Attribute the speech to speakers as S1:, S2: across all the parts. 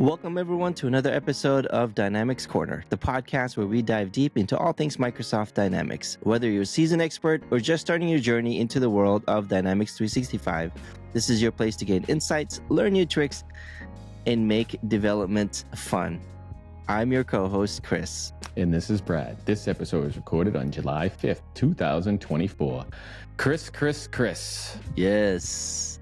S1: Welcome, everyone, to another episode of Dynamics Corner, the podcast where we dive deep into all things Microsoft Dynamics. Whether you're a seasoned expert or just starting your journey into the world of Dynamics 365, this is your place to gain insights, learn new tricks, and make development fun. I'm your co-host, Kris.
S2: And this is Brad. This episode was recorded on July 5th, 2024. Kris.
S1: Yes.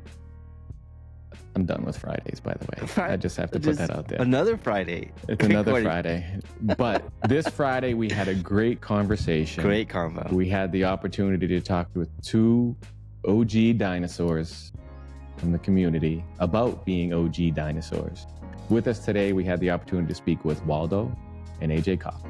S2: I'm done with Fridays, by the way. I just have to put that out there.
S1: Another Friday.
S2: It's another Friday. But this Friday, we had a great conversation.
S1: Great convo.
S2: We had the opportunity to talk with two OG dinosaurs from the community about being OG dinosaurs. With us today, we had the opportunity to speak with Waldo and AJ Kauffmann.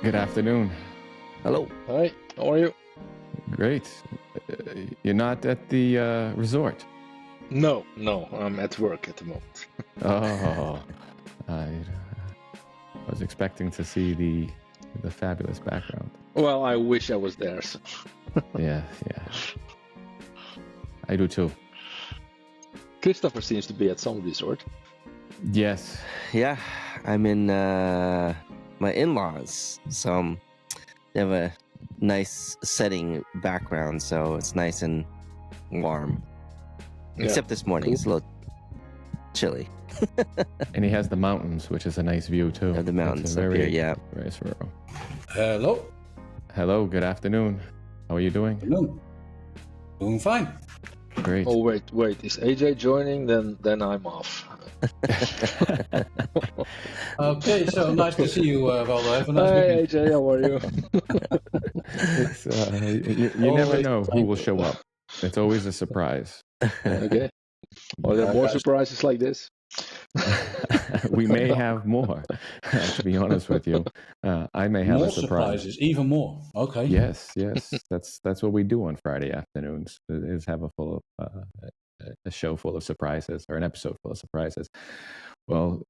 S2: Good afternoon.
S1: Hello.
S3: Hi, how are you?
S2: Great. You're not at the resort?
S3: No, I'm at work at the moment.
S2: Oh, I was expecting to see the fabulous background.
S3: Well, I wish I was there. So.
S2: Yeah. I do too.
S3: Christopher seems to be at some resort.
S2: Yes.
S1: Yeah, I'm in my in-laws, so they have a nice setting background, so it's nice and warm.
S3: Yeah.
S1: Except this morning,
S3: Cool.
S1: It's a little chilly.
S2: And he has the mountains, which is a nice view too.
S1: Of the mountains
S2: It's
S1: up
S2: a very,
S1: here, yeah.
S2: very surreal.
S4: Hello.
S2: Hello, good afternoon. How are you doing?
S4: Hello. Doing fine.
S2: Great.
S3: Oh wait, is AJ joining? Then I'm off.
S4: Okay, so nice to see you, Waldo. Have a nice
S3: Hey
S4: weekend.
S3: AJ, how are you?
S2: You never
S4: Always
S2: know who
S4: thankful.
S2: will show up. It's always a surprise.
S3: Okay. Are there more surprises like this?
S2: We may have more, to be honest with you. I may have
S4: More
S2: a surprise.
S4: surprises, even more. Okay.
S2: Yes. That's what we do on Friday afternoons. Is have a show full of surprises, or an episode full of surprises. Well,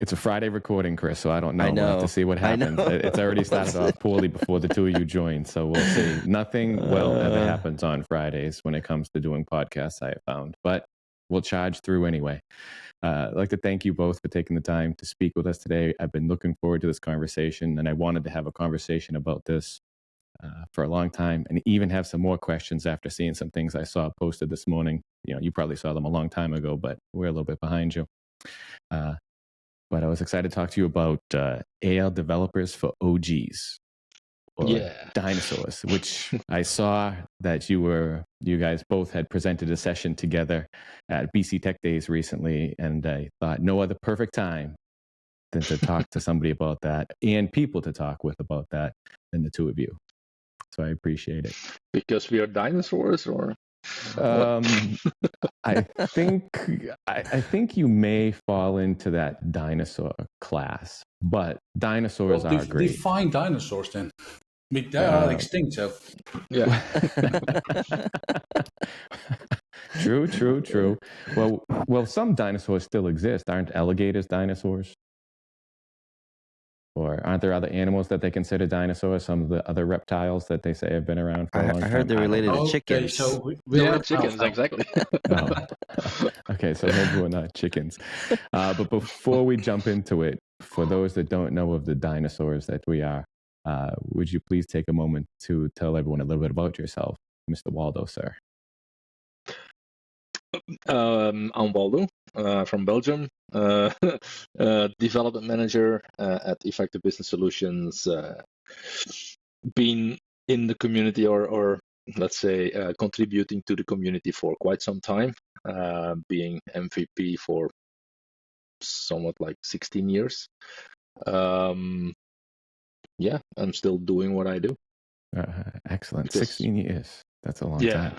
S2: it's a Friday recording, Kris, so I don't know.
S1: I know.
S2: We'll have to see what
S1: I
S2: happens.
S1: know.
S2: It's already started off poorly before the two of you joined, so we'll see. Nothing well ever happens on Fridays when it comes to doing podcasts, I have found, but we'll charge through anyway. I'd like to thank you both for taking the time to speak with us today. I've been looking forward to this conversation, and I wanted to have a conversation about this for a long time, and even have some more questions after seeing some things I saw posted this morning. You probably saw them a long time ago, but we're a little bit behind you. But I was excited to talk to you about AL developers for OGs, or dinosaurs, which I saw that you guys both had presented a session together at BC Tech Days recently, and I thought no other perfect time than to talk to somebody about that, and people to talk with about that, than the two of you. So I appreciate it.
S3: Because we are dinosaurs, or?
S2: I think you may fall into that dinosaur class, but dinosaurs are great.
S4: Define dinosaurs then. They are extinct, so.
S3: Yeah.
S2: True. Well, some dinosaurs still exist. Aren't alligators dinosaurs? Or aren't there other animals that they consider dinosaurs? Some of the other reptiles that they say have been around for a long time.
S1: I heard they're related to chickens.
S4: So
S3: Chickens, exactly.
S2: Oh. Okay, so maybe we're not chickens. But before we jump into it, for those that don't know of the dinosaurs that we are, would you please take a moment to tell everyone a little bit about yourself, Mr. Waldo, sir?
S3: I'm Waldo from Belgium, development manager at Effective Business Solutions. Been in the community, or let's say contributing to the community for quite some time, being MVP for somewhat like 16 years. I'm still doing what I do.
S2: Excellent.
S3: Because-
S2: 16 years. That's a long time.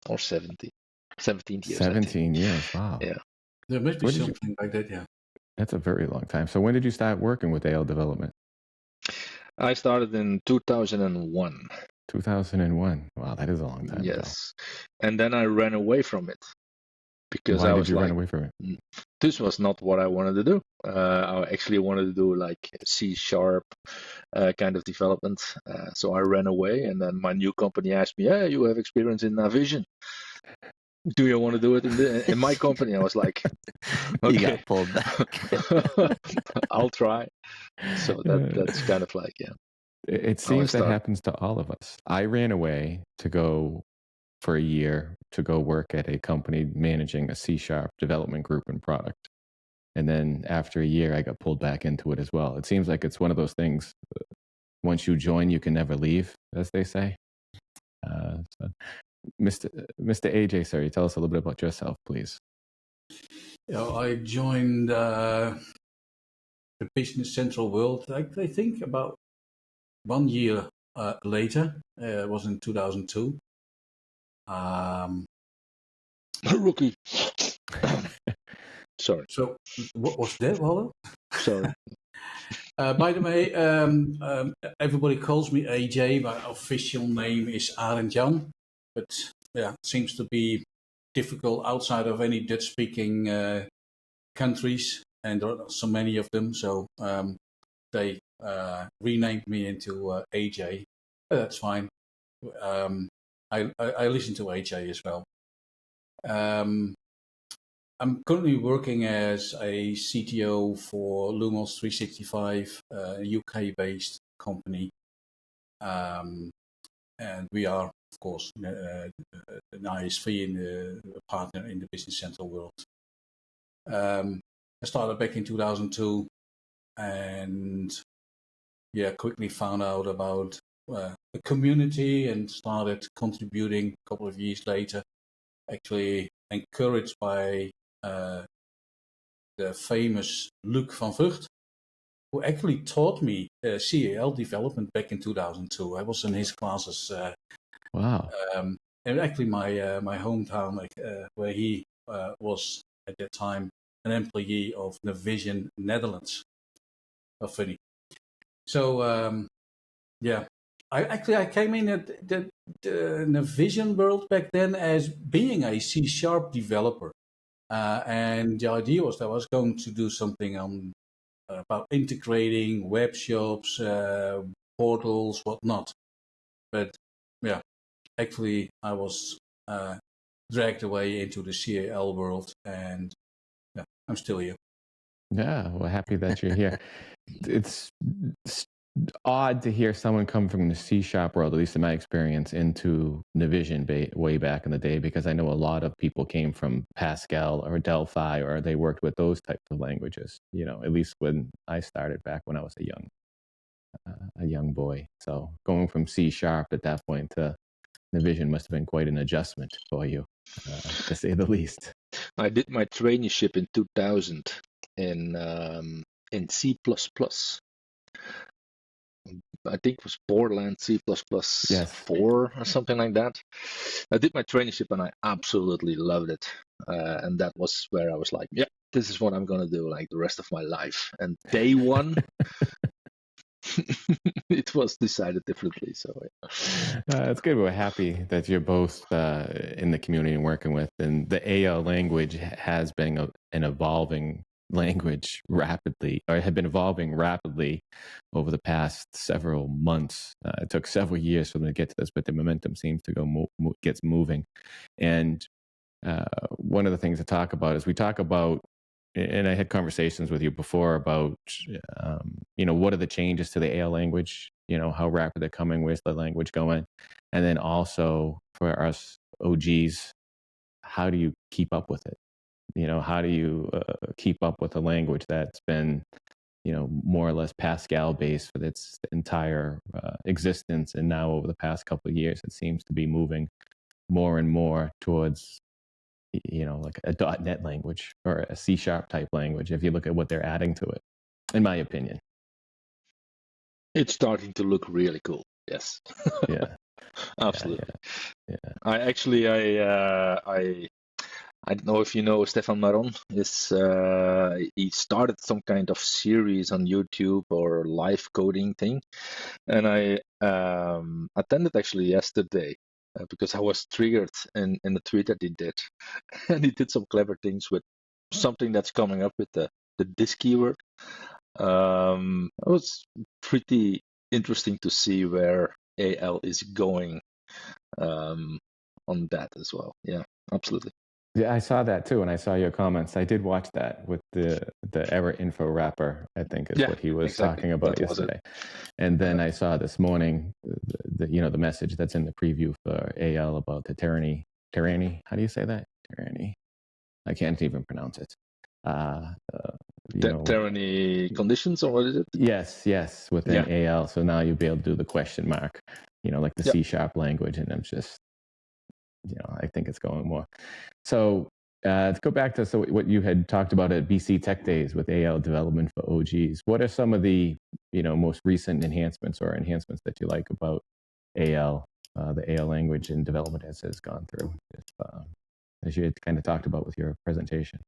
S3: Or 17 years.
S2: 17 years. Wow.
S3: Yeah.
S4: There must be
S2: What did you-
S4: something like that, yeah.
S2: That's a very long time. So when did you start working with AL development?
S3: I started in 2001.
S2: 2001. Wow, that is a long time ago.
S3: Yes. And then I ran away from it because
S2: Why
S3: I
S2: did
S3: was
S2: you run
S3: like,
S2: away from it?
S3: this was not what I wanted to do. I actually wanted to do like C# kind of development. So I ran away, and then my new company asked me, "Yeah, you have experience in Navision. Do you want to do it in my company?" I was like,
S1: You
S3: "Okay,
S1: got pulled back.
S3: I'll try." So that's kind of like, yeah.
S2: It
S3: how I
S2: seems that
S3: started.
S2: happens to all of us. I ran away to go for a year to go work at a company managing a C# development group and product. And then after a year, I got pulled back into it as well. It seems like it's one of those things. Once you join, you can never leave, as they say. So, Mr. AJ, sir, tell us a little bit about yourself, please.
S4: I joined the Business Central world, I think about 1 year later. It was in 2002.
S3: Rookie. Sorry.
S4: So what was that, Waldo?
S3: Sorry.
S4: By the way, everybody calls me AJ. My official name is Arend-Jan, but yeah, it seems to be difficult outside of any Dutch-speaking countries, and there are so many of them. So they renamed me into AJ. That's fine. I listen to AJ as well. I'm currently working as a CTO for Lumos 365, a UK-based company, and we are, of course, an ISV and a partner in the Business Central world. I started back in 2002, and quickly found out about the community and started contributing a couple of years later. Actually, encouraged by the famous Luc van Vught, who actually taught me CAL development back in 2002. I was in his classes.
S2: Wow.
S4: And actually my hometown, where he was at that time an employee of Navision Netherlands. How funny. So I came in at the Navision world back then as being a C# developer. And the idea was that I was going to do something on about integrating web shops, portals, whatnot. But yeah, actually I was dragged away into the CAL world, and yeah, I'm still here.
S2: Yeah, well, happy that you're here. It's odd to hear someone come from the C# world, at least in my experience, into Navision way back in the day, because I know a lot of people came from Pascal or Delphi, or they worked with those types of languages, at least when I started back when I was a young boy. So going from C# at that point to Navision must have been quite an adjustment for you, to say the least.
S3: I did my traineeship in 2000 in C++. I think it was Borderland C++
S2: Yes.
S3: 4 or something like that. I did my traineeship and I absolutely loved it. And that was where I was like, yeah, this is what I'm going to do like the rest of my life. And day one, it was decided differently. So
S2: it's good. We're happy that you're both in the community and working with. And the AL language has been an evolving language rapidly, or had been evolving rapidly over the past several months. It took several years for them to get to this, but the momentum seems to gets moving. And one of the things to talk about is we talk about, and I had conversations with you before about, what are the changes to the AL language? How rapid they're coming, where's the language going? And then also for us OGs, how do you keep up with it? How do you keep up with a language that's been, more or less Pascal based for its entire existence. And now over the past couple of years, it seems to be moving more and more towards, like a .NET language or a C# type language, if you look at what they're adding to it, in my opinion.
S3: it's starting to look really cool. Yes.
S2: Yeah.
S3: Absolutely.
S2: Yeah.
S3: I I don't know if you know Stefan Maron. He started some kind of series on YouTube or live coding thing, and I attended actually yesterday because I was triggered in the tweet that he did, and he did some clever things with something that's coming up with the this keyword. It was pretty interesting to see where AL is going on that as well. Yeah, absolutely.
S2: Yeah, I saw that too, and I saw your comments. I did watch that with the error info wrapper, I think is what he was
S3: exactly.
S2: talking about yesterday. And then I saw this morning the message that's in the preview for AL about the tyranny. How do you say that? Tyranny. I can't even pronounce it.
S3: Tyranny conditions, or what is it?
S2: Yes, within AL. So now you'll be able to do the question mark, like the C# language, and I'm just, I think it's going more. So to go back to what you had talked about at BC Tech Days with AL development for OGs, what are some of the most recent enhancements that you like about AL, the AL language and development as it has gone through, as you had kind of talked about with your presentation?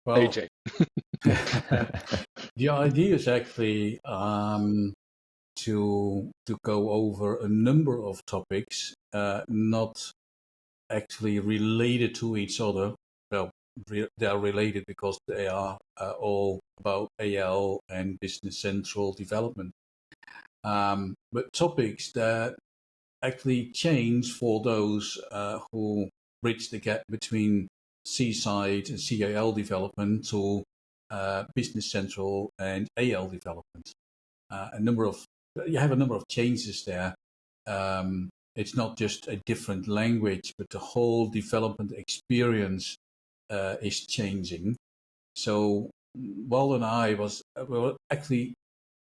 S4: Well,
S3: AJ.
S4: The idea is actually to go over a number of topics, not actually related to each other. Well, they are related because they are all about AL and Business Central development. But topics that actually change for those who bridge the gap between C-side and CAL development to Business Central and AL development. You have a number of changes there. It's not just a different language, but the whole development experience is changing. So Waldo and I were actually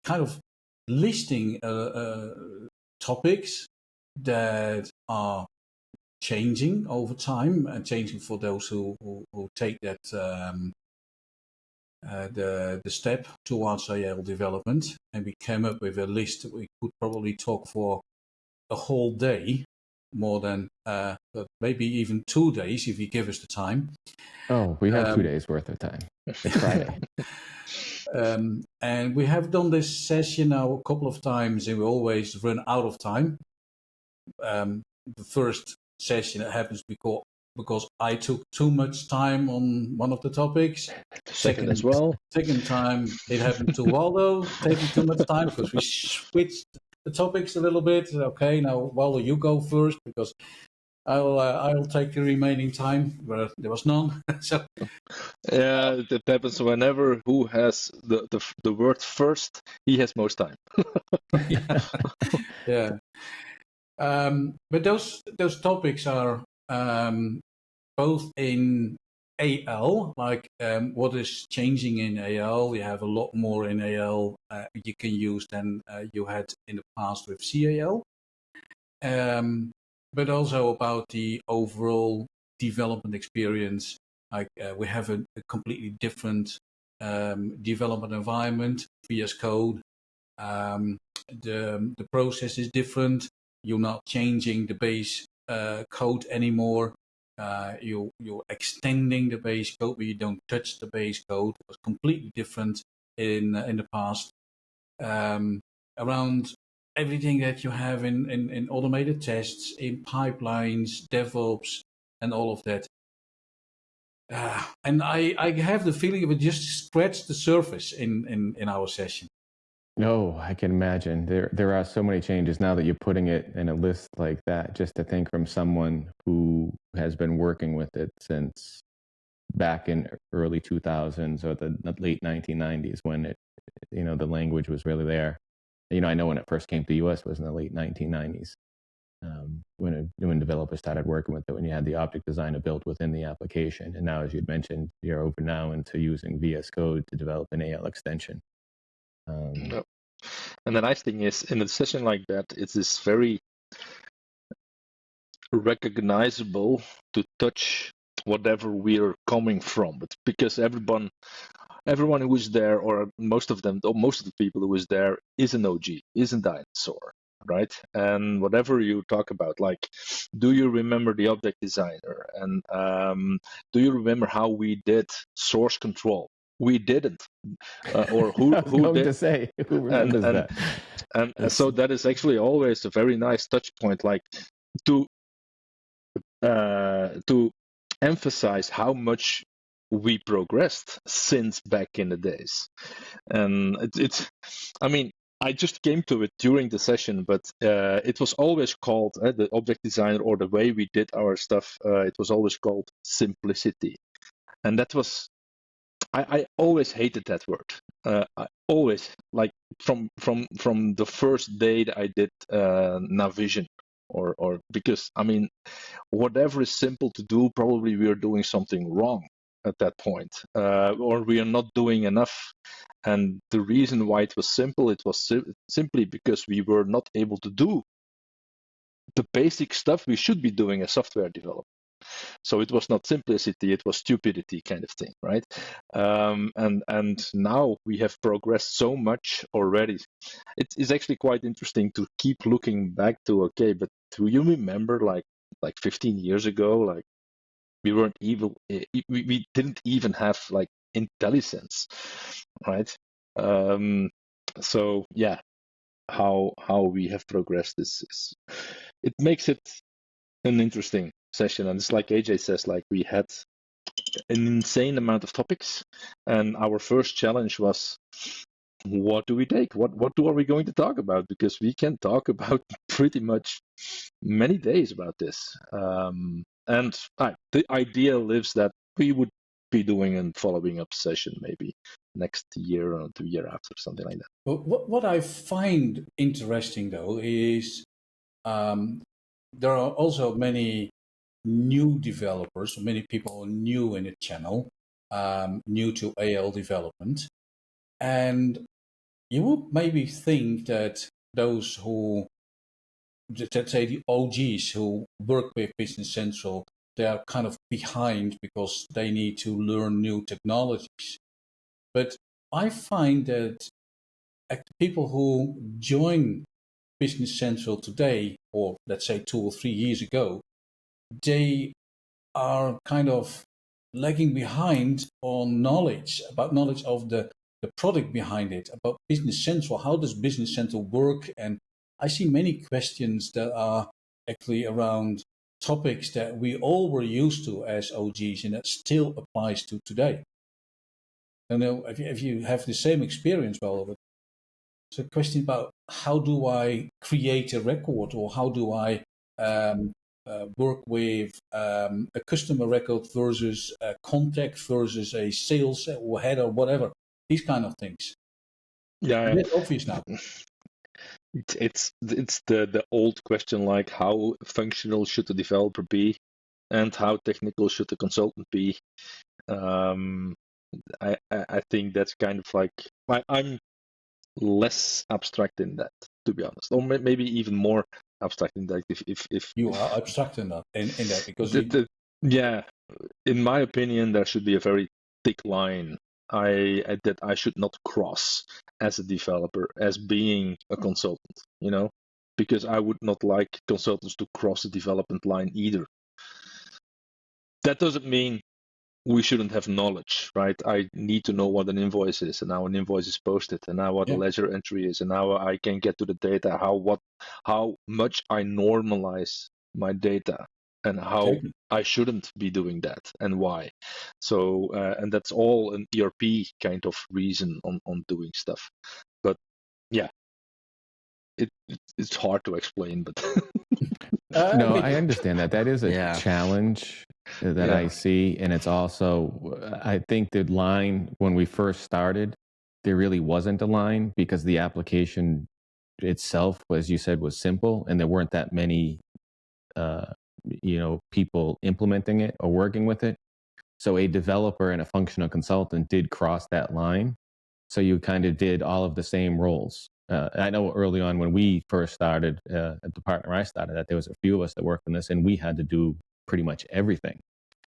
S4: kind of listing topics that are changing over time and changing for those who take that the step towards AL development. And we came up with a list that we could probably talk for a whole day, more than maybe even 2 days if you give us the time.
S2: Oh, we have 2 days worth of time. It's Friday.
S4: And we have done this session now a couple of times, and we always run out of time. The first session it happens because I took too much time on one of the topics.
S3: Second as well.
S4: Second time it happened to Waldo taking too much time because we switched the topics a little bit. Okay, now Waldo, you go first because I'll take the remaining time, but there was none. So
S3: it happens whenever who has the word first, he has most time.
S4: Yeah. But those topics are both in AL, like what is changing in AL. You have a lot more in AL you can use than you had in the past with CAL. But also about the overall development experience. Like we have a completely different development environment, VS Code. The process is different. You're not changing the base code anymore. You're extending the base code, but you don't touch the base code. It was completely different in the past. Around everything that you have in automated tests, in pipelines, DevOps, and all of that. And I have the feeling it would just scratch the surface in our session.
S2: No, I can imagine. There are so many changes now that you're putting it in a list like that. Just to think from someone who has been working with it since back in early 2000s or the late 1990s when it, the language was really there. I know when it first came to the US was in the late 1990s. When developers started working with it, when you had the object designer built within the application. And now, as you'd mentioned, you're over now into using VS Code to develop an AL extension.
S3: And the nice thing is, in a session like that, it is very recognizable to touch whatever we're coming from. But because everyone who is there, or most of the people who is there, is an OG, is a dinosaur. right? And whatever you talk about, like, do you remember the object designer? And do you remember how we did source control? We didn't. Or
S2: I was
S3: who
S2: going
S3: did?
S2: to say, who
S3: And
S2: remembers
S3: and
S2: that?
S3: and
S2: It's,
S3: so that is actually always a very nice touch point, like to emphasize how much we progressed since back in the days. And it's I mean, I just came to it during the session, but it was always called the object design, or the way we did our stuff. It was always called simplicity, and that was I always hated that word. I always, like, from the first day that I did Navision, or because I mean, whatever is simple to do, probably we are doing something wrong at that point, or we are not doing enough. And the reason why it was simple, it was simply because we were not able to do the basic stuff we should be doing as software developers. So it was not simplicity, it was stupidity, kind of thing, right? And now we have progressed so much already. It is actually quite interesting to keep looking back to, okay, but do you remember, like 15 years ago, like, we weren't evil, we didn't even have like intelligence, right? So yeah, how we have progressed is it makes it an interesting session. And it's like AJ says, like, we had an insane amount of topics, and our first challenge was, what do we take? What are we going to talk about? Because we can talk about pretty much many days about this. And the idea lives that we would be doing a following up session maybe next year or the year after, something like that.
S4: Well, what I find interesting though is um, there are also many new developers, many people new in the channel, new to AL development. And you would maybe think that those who, let's say the OGs who work with Business Central, they are kind of behind because they need to learn new technologies. But I find that people who join Business Central today, or let's say 2 or 3 years ago, they are kind of lagging behind on knowledge of the product behind it, about Business Central. How does Business Central work? And I see many questions that are actually around topics that we all were used to as OGs, and that still applies to today. I don't know if you have the same experience, well, but it's a question about how do I create a record, or how do I work with a customer record versus a contact versus a sales or header, whatever, these kind of things.
S3: Yeah,
S4: It's obvious now.
S3: it's the old question, like, how functional should the developer be, and how technical should the consultant be. I think that's kind of like, I'm less abstract in that, to be honest, or maybe even more abstract in that. If
S4: You are abstract in that because
S3: yeah, in my opinion, there should be a very thick line that I should not cross as a developer, as being a consultant, because I would not like consultants to cross the development line either. That doesn't mean we shouldn't have knowledge, right? I need to know what an invoice is, and how an invoice is posted, and now what a ledger entry is, and how I can get to the data, how much I normalize my data, and how I shouldn't be doing that, and why. So, and that's all an ERP kind of reason on doing stuff. But yeah, it's hard to explain, but
S2: no, I understand that. That is a
S1: Yeah.
S2: challenge that I see. And it's also, I think the line when we first started, there really wasn't a line because the application itself, as you said, was simple and there weren't that many, people implementing it or working with it. So a developer and a functional consultant did cross that line. So you kind of did all of the same roles. I know early on when we first started at the partner I started at, there was a few of us that worked on this, and we had to do pretty much everything.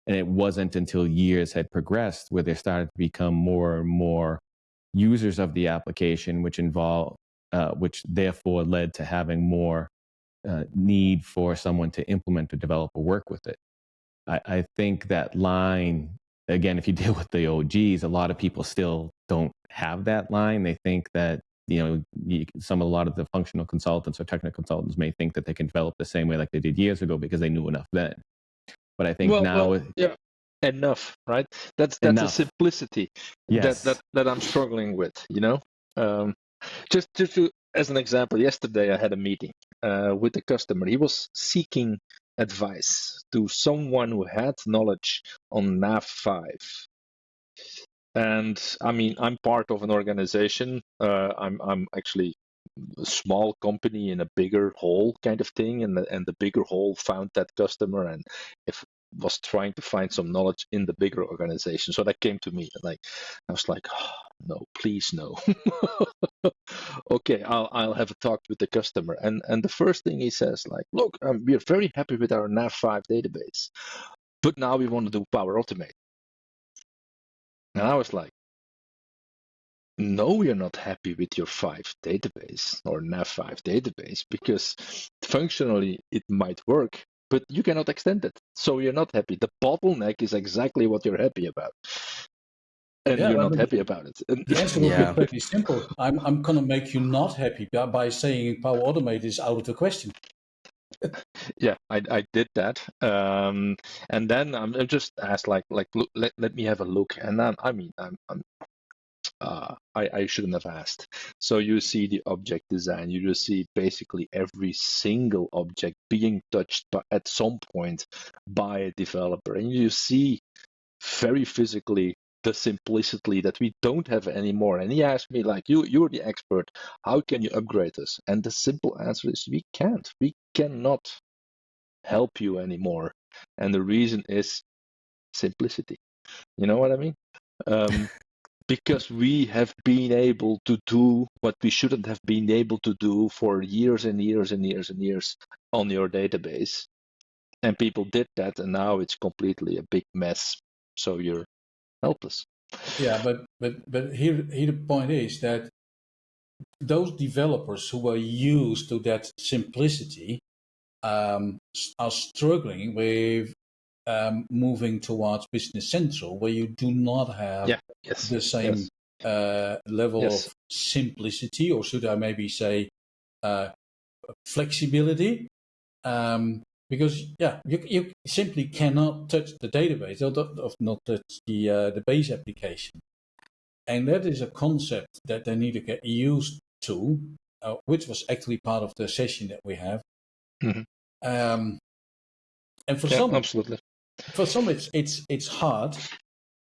S2: And it wasn't until years had progressed where there started to become more and more users of the application, which involved which therefore led to having more need for someone to implement or develop or work with it. I think that line, again, if you deal with the OGs, a lot of people still don't have that line. They think that, a lot of the functional consultants or technical consultants may think that they can develop the same way like they did years ago because they knew enough then. But I think
S3: yeah, enough, right? That's a
S2: enough.
S3: simplicity
S2: Yes.
S3: that I'm struggling with. Just as an example, yesterday I had a meeting with a customer. He was seeking advice to someone who had knowledge on NAV5. And I mean, I'm part of an organization. I'm actually a small company in a bigger whole kind of thing, and the bigger whole found that customer and was trying to find some knowledge in the bigger organization. So that came to me, and I was like, oh, no, please no. Okay, I'll have a talk with the customer, and the first thing he says, look, we are very happy with our NAV5 database, but now we want to do Power Automate. And I was like, no, you're not happy with your 5 database or NAV5 database, because functionally it might work, but you cannot extend it. So you're not happy. The bottleneck is exactly what you're happy about. And you're not happy about it.
S4: The answer would be pretty simple. I'm going to make you not happy by saying Power Automate is out of the question.
S3: Yeah, I did that, and then I'm just asked look, let me have a look, and then I shouldn't have asked. So you see the object design, you just see basically every single object being touched at some point by a developer, and you see very physically the simplicity that we don't have anymore. And he asked me, you're the expert, how can you upgrade us? And the simple answer is we can't. We cannot help you anymore. And the reason is simplicity. You know what I mean? Because we have been able to do what we shouldn't have been able to do for years and years and years and years on your database. And people did that, and now it's completely a big mess. So you're helpless.
S4: Yeah, but here the point is that those developers who are used to that simplicity are struggling with moving towards Business Central, where you do not have the same level of simplicity, or should I maybe say flexibility, because you simply cannot touch the database or not touch the base application, and that is a concept that they need to get used to, which was actually part of the session that we have.
S3: Mm-hmm.
S4: And for some,
S3: absolutely.
S4: For some, it's hard.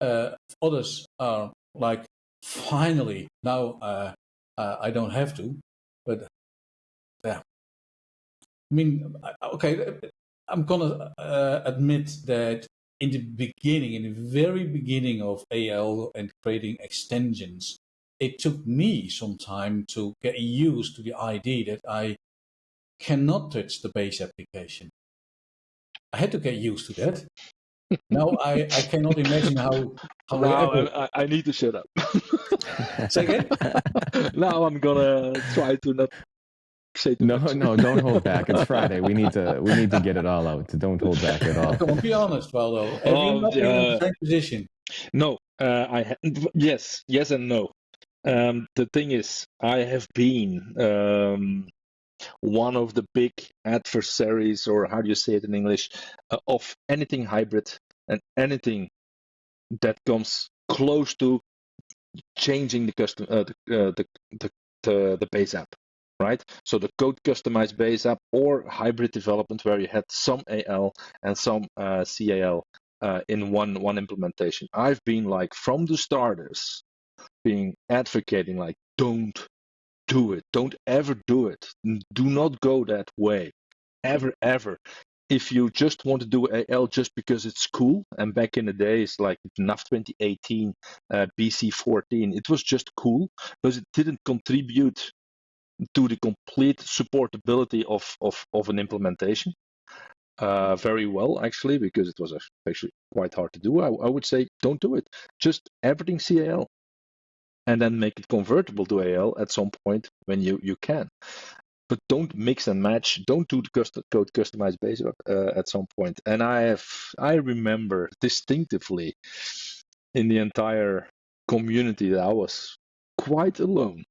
S4: Others are like, finally, now I don't have to. But yeah, I mean, okay, I'm gonna admit that in the very beginning of AL and creating extensions, it took me some time to get used to the idea that I cannot touch the base application. I had to get used to that. Now I cannot imagine how
S3: now I need to shut up.
S4: Say again?
S3: Now I'm gonna try to not say too much.
S2: No, don't hold back. It's Friday. We need to get it all out. Don't hold back at all.
S4: Come on, be honest, Waldo. Have you not been in the same position?
S3: No, yes and no. The thing is, I have been one of the big adversaries, or how do you say it in English, of anything hybrid and anything that comes close to changing the custom the base app, right? So the code customized base app or hybrid development where you had some AL and some CAL in one implementation. I've been from the starters being advocating don't do it, don't ever do it, do not go that way, ever. If you just want to do AL just because it's cool, and back in the days like NAV 2018, BC14, it was just cool, but it didn't contribute to the complete supportability of an implementation very well, actually, because it was actually quite hard to do. I would say don't do it. Just everything CAL. and then make it convertible to AL at some point when you can. But don't mix and match. Don't do the code customized based at some point. And I remember distinctively in the entire community that I was quite alone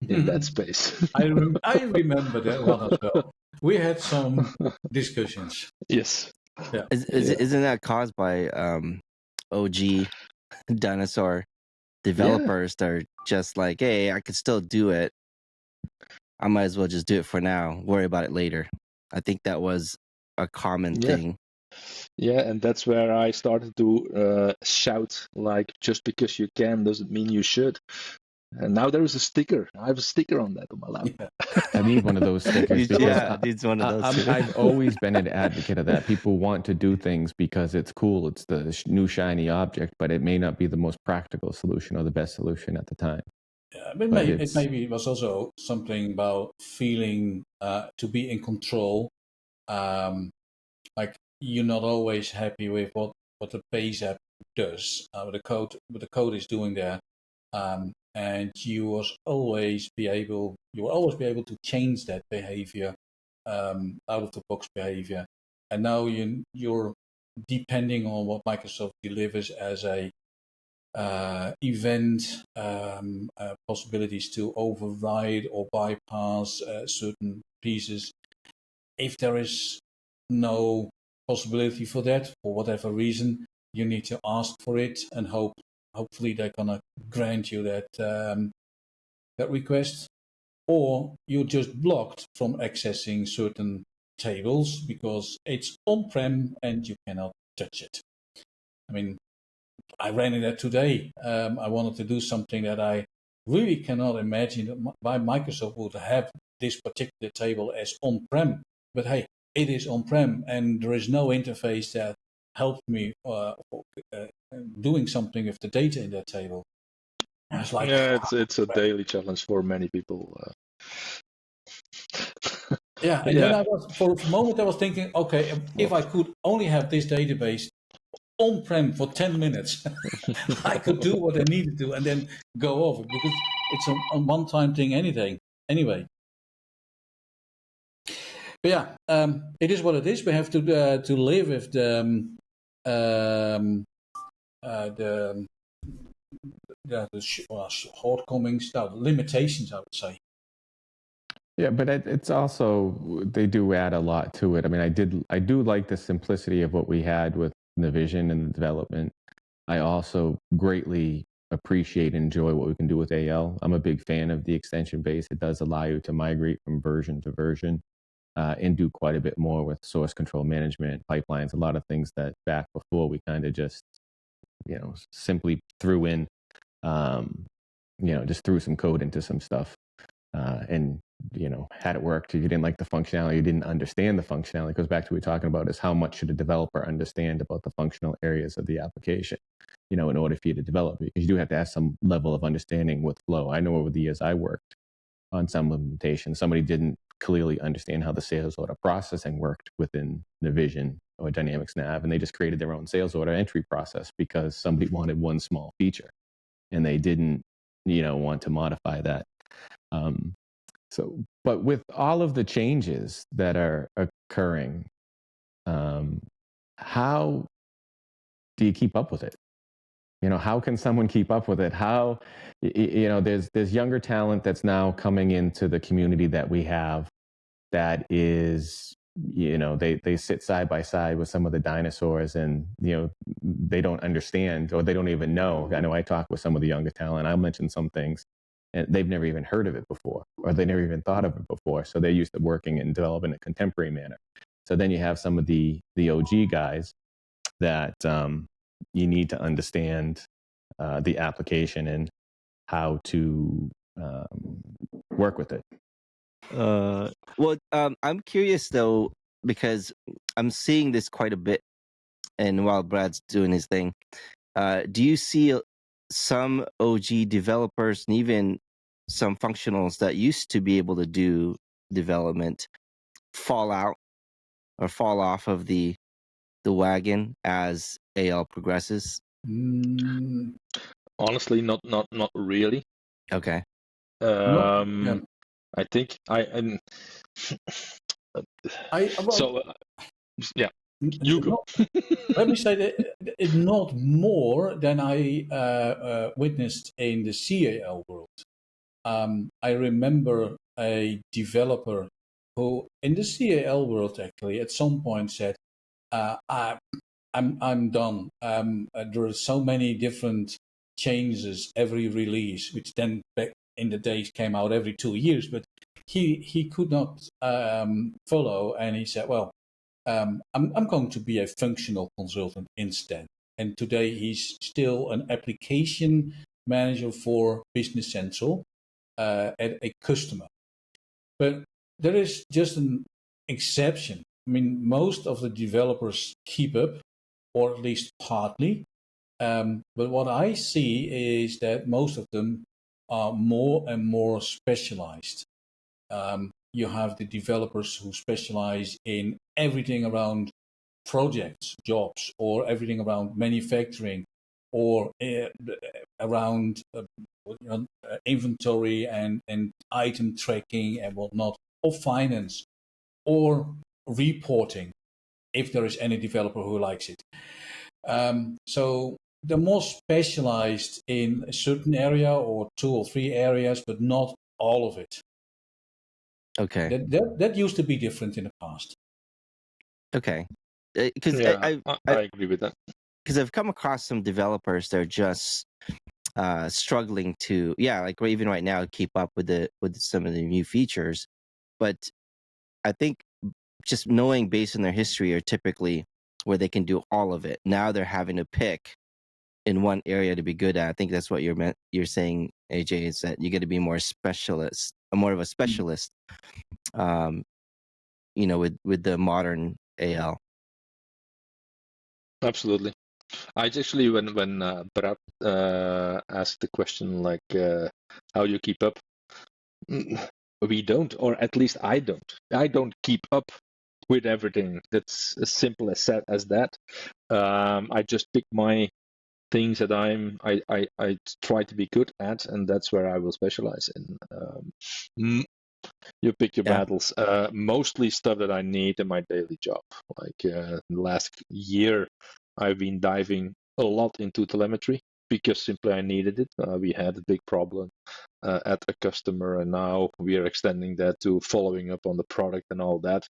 S3: in that space.
S4: I remember that one as well. We had some discussions.
S3: Yes.
S4: Yeah.
S1: Isn't that caused by OG dinosaur developers that are just like, hey, I could still do it. I might as well just do it for now. Worry about it later. I think that was a common thing.
S3: Yeah, and that's where I started to shout, like, just because you can doesn't mean you should. And now there is a sticker. I have a sticker on that on my laptop.
S4: Yeah.
S2: I need one of those stickers because
S1: it's one of those.
S2: I've always been an advocate of that. People want to do things because it's cool. It's the new shiny object, but it may not be the most practical solution or the best solution at the time.
S4: Yeah, but maybe it was also something about feeling to be in control. Like you're not always happy with what the base app does, what the code is doing there, and you will always be able to change that behavior, out of the box behavior. And now you're depending on what Microsoft delivers as a event possibilities to override or bypass certain pieces. If there is no possibility for that, for whatever reason, you need to ask for it and hopefully they're gonna grant you that that request, or you're just blocked from accessing certain tables because it's on-prem and you cannot touch it. I mean, I ran into that today. I wanted to do something that I really cannot imagine why Microsoft would have this particular table as on-prem. But hey, it is on-prem, and there is no interface that helped me doing something with the data in that table. It's like,
S3: it's a daily challenge for many people.
S4: Yeah, and then for a moment I was thinking, okay, if I could only have this database on-prem for 10 minutes, I could do what I needed to and then go off it, because it's a one-time thing anyway. But yeah, it is what it is. We have to live with the shortcomings, the limitations, I would say.
S2: Yeah, but it's also, they do add a lot to it. I mean, I do like the simplicity of what we had with the vision and the development. I also greatly appreciate and enjoy what we can do with AL. I'm a big fan of the extension base. It does allow you to migrate from version to version and do quite a bit more with source control management, pipelines, a lot of things that back before we kind of just, simply threw in, just threw some code into some stuff and, had it worked. If you didn't like the functionality, you didn't understand the functionality. It goes back to what we're talking about, is how much should a developer understand about the functional areas of the application, in order for you to develop it, because you do have to have some level of understanding with flow. I know over the years I worked on some implementation, somebody didn't clearly understand how the sales order processing worked within Navision or Dynamics Nav, and they just created their own sales order entry process because somebody wanted one small feature and they didn't, want to modify that. But with all of the changes that are occurring, how do you keep up with it? How can someone keep up with it? How, there's younger talent that's now coming into the community that we have that is, they sit side by side with some of the dinosaurs and, they don't understand, or they don't even know. I know I talk with some of the younger talent. I'll mention some things and they've never even heard of it before, or they never even thought of it before. So they're used to working and developing in a contemporary manner. So then you have some of the OG guys that you need to understand the application and how to work with it.
S1: I'm curious though, because I'm seeing this quite a bit, and while Brad's doing his thing, do you see some OG developers and even some functionals that used to be able to do development fall out or fall off of the wagon as AL progresses?
S3: Honestly, not really.
S1: Okay.
S4: No, yeah.
S3: I think
S4: Well,
S3: so yeah, you go.
S4: let me say that it's not more than I witnessed in the CAL world. I remember a developer who, in the CAL world, actually, at some point said, "I'm done. There are so many different changes every release, which then back in the days came out every 2 years, but he could not follow, and he said, well." I'm going to be a functional consultant instead. And today he's still an application manager for Business Central at a customer. But there is just an exception. I mean, most of the developers keep up, or at least partly. But what I see is that most of them are more and more specialized. You have the developers who specialize in everything around projects, jobs, or everything around manufacturing, or around inventory and item tracking and whatnot, or finance, or reporting, if there is any developer who likes it. So they're more specialized in a certain area or 2 or 3 areas, but not all of it.
S1: Okay.
S4: That used to be different in the past.
S1: Okay. Because
S3: I agree with that.
S1: Because I've come across some developers that are just struggling to, like even right now, keep up with some of the new features. But I think just knowing based on their history are typically where they can do all of it. Now they're having to pick in one area to be good at. I think that's what you're saying, AJ, is that you got to be more of a specialist. With the modern AL.
S3: Absolutely. I actually, when Brad asked the question like how you keep up, we don't, or at least I don't. I don't keep up with everything. That's as simple as that. I just pick my things that I try to be good at, and that's where I will specialize in. You pick your battles. Mostly stuff that I need in my daily job. Like the last year, I've been diving a lot into telemetry because simply I needed it. We had a big problem at a customer, and now we are extending that to following up on the product and all that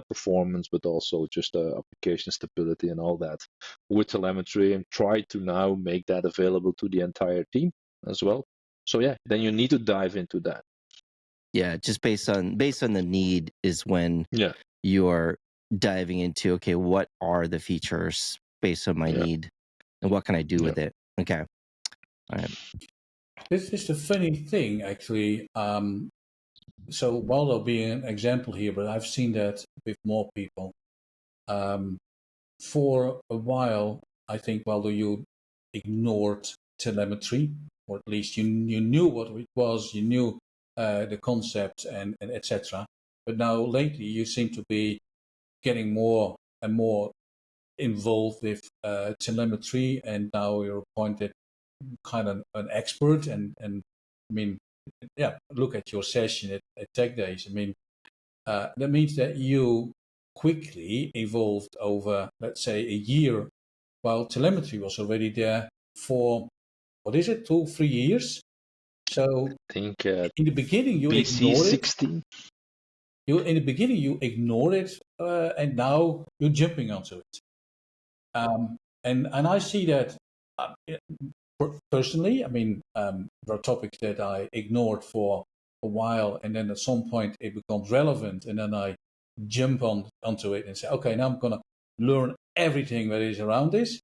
S3: performance, but also just application stability and all that with telemetry, and try to now make that available to the entire team as well. So yeah, then you need to dive into that.
S1: Yeah, just based on the need is when you're diving into, okay, what are the features based on my need and what can I do with it? Okay. All right.
S4: This is the funny thing, actually. So Waldo being an example here, but I've seen that with more people. For a while, I think, Waldo, you ignored telemetry, or at least you knew what it was, you knew the concept and etc. But now lately, you seem to be getting more and more involved with telemetry, and now you're appointed kind of an expert. And I mean, look at your session at Tech Days. I mean, that means that you quickly evolved over, let's say, a year, while telemetry was already there for, 2, 3 years? So
S3: I think
S4: in the beginning you
S3: BC
S4: ignored
S3: 16.
S4: it. In the beginning you ignored it, and now you're jumping onto it. And I see that personally. I mean, there are topics that I ignored for a while, and then at some point it becomes relevant, and then I jump onto it and say, okay, now I'm going to learn everything that is around this,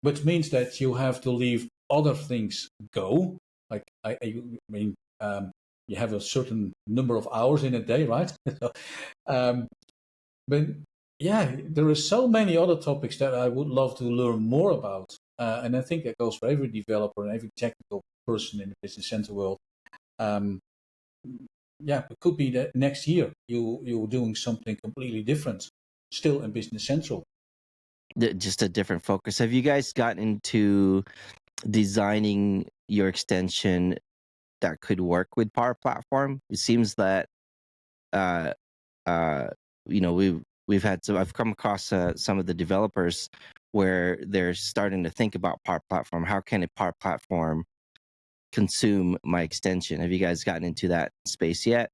S4: which means that you have to leave other things go. Like, I mean, you have a certain number of hours in a day, right? But yeah, there are so many other topics that I would love to learn more about. And I think that goes for every developer and every technical person in the Business Center world. It could be that next year you're doing something completely different, still in Business Central.
S1: Just a different focus. Have you guys gotten into designing your extension that could work with Power Platform? It seems that uh, we've had I've come across some of the developers where they're starting to think about Power Platform. How can a Power Platform consume my extension? Have you guys gotten into that space yet?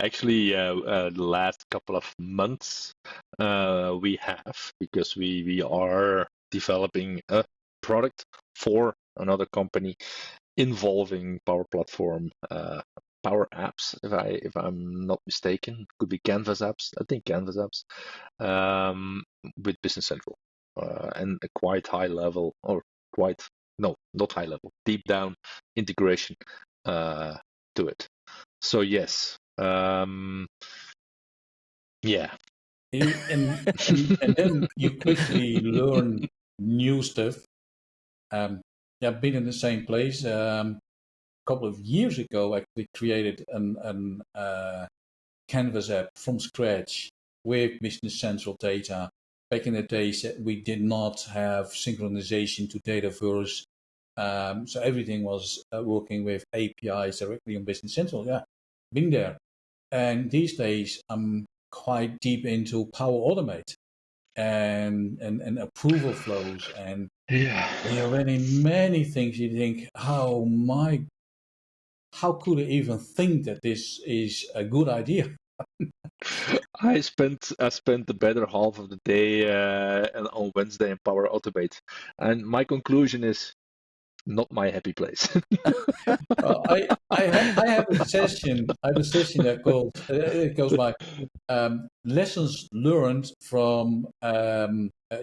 S3: Actually, the last couple of months, we have, because we are developing a product for another company involving Power Platform, Power Apps, if I'm not mistaken, could be Canvas apps. I think Canvas apps, with Business Central, and a quite high level, or quite no, not high level, deep down integration to it. So yes, yeah.
S4: And then you quickly learn new stuff. I've been in the same place. A couple of years ago, I actually created an Canvas app from scratch with Business Central data. Back in the days, we did not have synchronization to Dataverse, so everything was working with APIs directly on Business Central. Yeah, been there. And these days, I'm quite deep into Power Automate and approval flows, and
S3: Yeah.
S4: there are really many things you think, how could I even think that this is a good idea?
S3: I spent the better half of the day on Wednesday in Power Automate, and my conclusion is not my happy place.
S4: I have a session. I have a session that called it goes by lessons learned from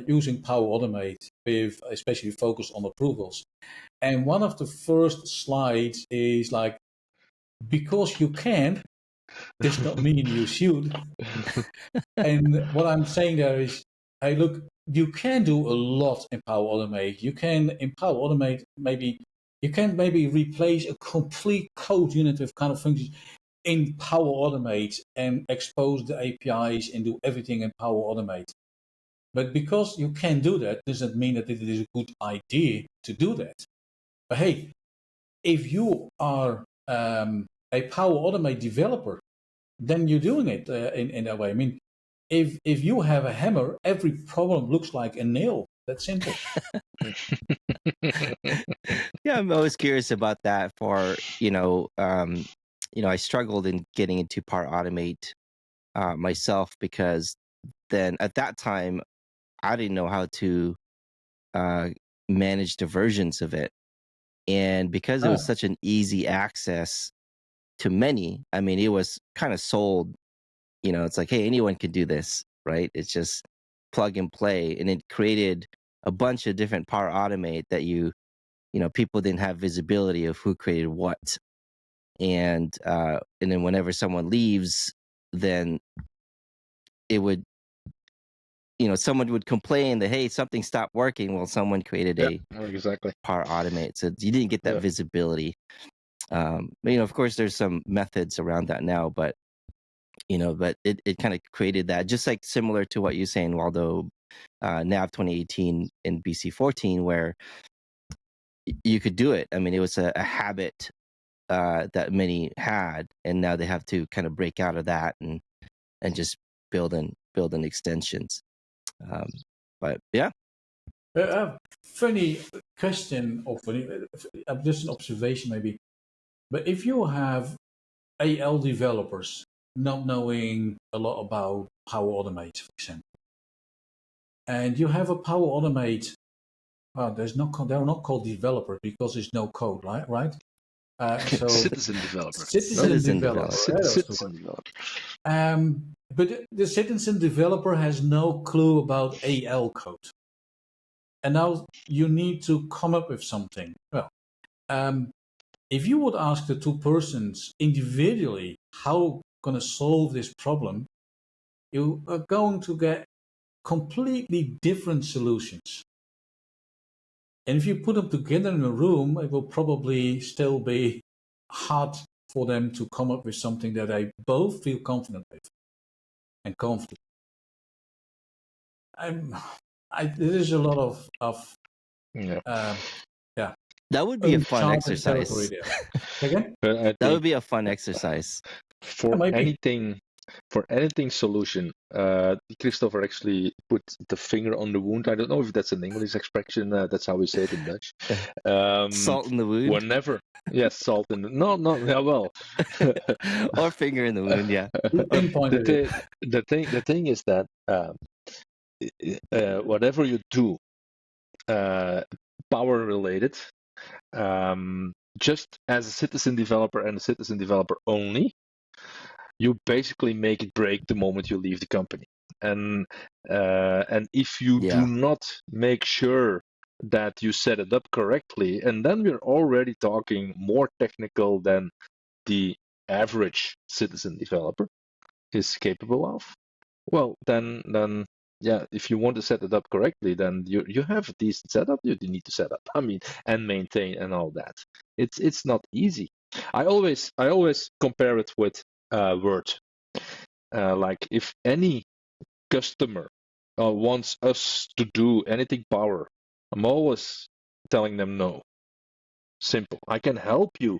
S4: using Power Automate, with especially focus on approvals. And one of the first slides is like, because you can does not mean you should. And what I'm saying there is, hey, look, you can do a lot in Power Automate. You can in Power Automate maybe replace a complete code unit with kind of functions in Power Automate and expose the APIs and do everything in Power Automate. But because you can do that, doesn't mean that it is a good idea to do that. But hey, if you are a Power Automate developer, then you're doing it in that way. I mean, if you have a hammer, every problem looks like a nail. That's simple.
S1: Yeah, I'm always curious about that. I struggled in getting into Power Automate myself, because then at that time I didn't know how to manage the versions of it, and because it was such an easy access to many, I mean, it was kind of sold. It's like, hey, anyone can do this, right? It's just plug and play, and it created a bunch of different Power Automate that people didn't have visibility of who created what, and then whenever someone leaves, then it would, someone would complain that, hey, something stopped working. Well, someone created a
S3: Exactly.
S1: Power Automate, so you didn't get that visibility. Of course, there's some methods around that now, but it kind of created that, just like similar to what you're saying, Waldo, NAV 2018 and BC14, where you could do it. I mean, it was a habit that many had, and now they have to kind of break out of that and just build in extensions. But yeah.
S4: Funny question, or funny, just an observation maybe. But if you have AL developers not knowing a lot about Power Automate, for example, and you have a Power Automate, they're not called developer because there's no code, right? So
S3: Citizen developer.
S4: Citizen developer.
S3: Citizen developer.
S4: But the citizen developer has no clue about AL code. And now you need to come up with something. Well, if you would ask the two persons individually how going to solve this problem, you are going to get completely different solutions. And if you put them together in a room, it will probably still be hard for them to come up with something that they both feel confident with and comfortable. There is a lot of
S1: That would be a fun
S4: uncharted territory
S1: exercise.
S4: there. Again?
S3: But I
S1: That
S3: think
S1: would be a fun exercise.
S3: for
S4: Maybe.
S3: anything solution, Christopher actually put the finger on the wound. I don't know if that's an English expression. That's how we say it in Dutch.
S1: Salt in the wound.
S3: Whenever, yes, salt in the no, yeah, well,
S1: Or finger in the wound. Yeah.
S4: Pinpointed it.
S3: the thing is that whatever you do, power related, just as a citizen developer and a citizen developer only, you basically make it break the moment you leave the company. And if you
S1: Yeah.
S3: do not make sure that you set it up correctly, and then we're already talking more technical than the average citizen developer is capable of. Well, then yeah, if you want to set it up correctly, then you have a decent setup you need to set up. I mean, and maintain and all that. It's not easy. I always compare it with Word. Like if any customer wants us to do anything power, I'm always telling them no. Simple. I can help you,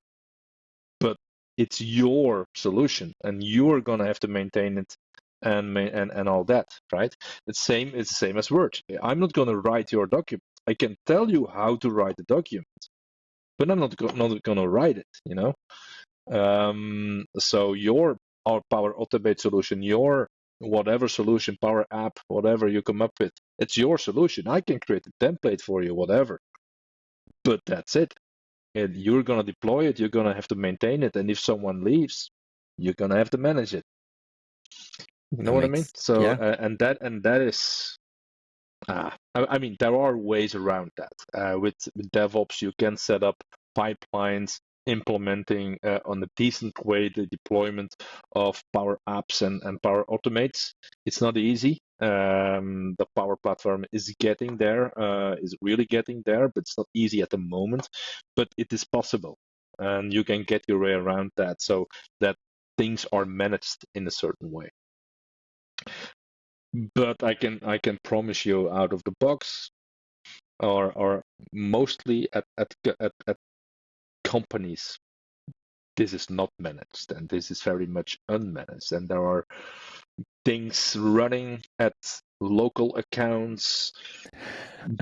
S3: but it's your solution, and you're gonna have to maintain it and all that, right? It's the same as Word. I'm not gonna write your document. I can tell you how to write the document, but I'm not gonna write it. You know. So our Power Automate solution, your whatever solution, Power App, whatever you come up with, it's your solution. I can create a template for you, whatever, but that's it. And you're gonna deploy it. You're gonna have to maintain it, and if someone leaves, you're gonna have to manage it. You know what I mean? So
S1: yeah.
S3: and that is. I mean, there are ways around that. With DevOps, you can set up pipelines implementing on a decent way the deployment of Power Apps and Power Automates. It's not easy. The Power Platform is getting there, is really getting there, but it's not easy at the moment. But it is possible, and you can get your way around that so that things are managed in a certain way. But I can promise you out of the box, or mostly at companies, this is not managed, and this is very much unmanaged, and there are things running at local accounts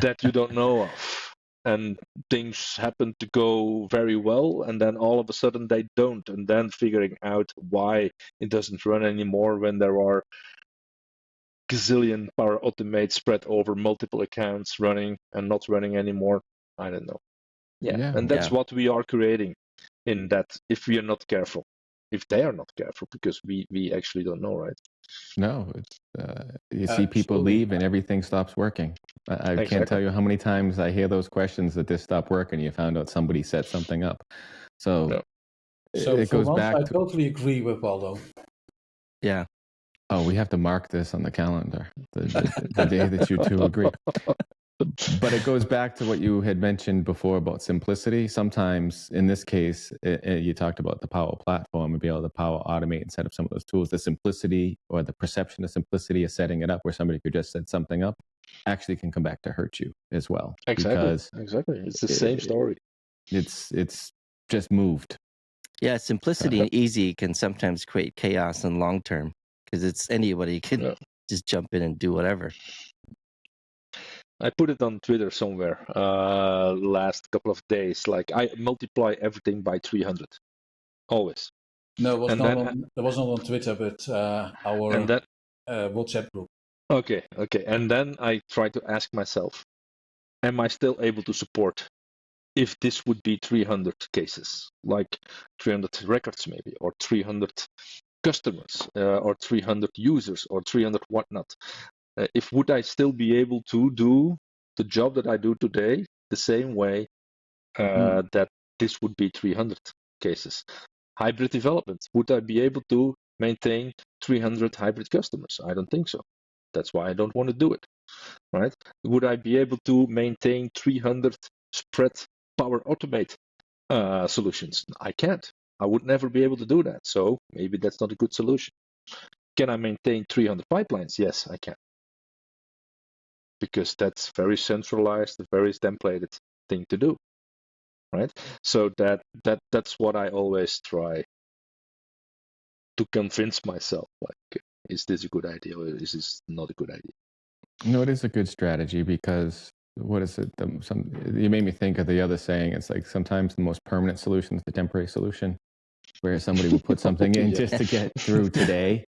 S3: that you don't know of, and things happen to go very well, and then all of a sudden they don't, and then figuring out why it doesn't run anymore when there are gazillion Power Automate spread over multiple accounts running and not running anymore. I don't know. Yeah. And that's what we are creating in that, if we are not careful, if they are not careful, because we actually don't know, right?
S2: No, it's you see people
S4: Absolutely.
S2: leave and everything stops working. I can't tell you how many times I hear those questions that this stopped working. You found out somebody set something up. So
S3: No.
S2: it
S4: for
S2: goes
S4: once,
S2: back
S4: I
S2: to,
S4: totally agree with Waldo.
S1: Yeah.
S2: oh, we have to mark this on the calendar, the day that you two agree. But it goes back to what you had mentioned before about simplicity. Sometimes, in this case, you talked about the Power Platform and be able to Power Automate and set up some of those tools. The simplicity or the perception of simplicity of setting it up where somebody could just set something up actually can come back to hurt you as well. Because
S3: exactly. It's the same story.
S2: It's just moved.
S1: Yeah, simplicity and easy can sometimes create chaos in long term because it's anybody can just jump in and do whatever.
S3: I put it on Twitter somewhere last couple of days. Like, I multiply everything by 300, always.
S4: No, it was not on Twitter, but our WhatsApp group.
S3: Okay. And then I try to ask myself, am I still able to support if this would be 300 cases, like 300 records maybe, or 300 customers, or 300 users, or 300 whatnot? If would I still be able to do the job that I do today the same way that this would be 300 cases? Hybrid development, would I be able to maintain 300 hybrid customers? I don't think so. That's why I don't want to do it, right? Would I be able to maintain 300 spread Power Automate solutions? I can't. I would never be able to do that. So maybe that's not a good solution. Can I maintain 300 pipelines? Yes, I can. Because that's very centralized, very templated thing to do. right? So that's what I always try to convince myself, like, is this a good idea or is this not a good idea?
S2: No, it is a good strategy because what is it? You made me think of the other saying. It's like sometimes the most permanent solution is the temporary solution, where somebody will put something in
S3: Yeah.
S2: just to get through today,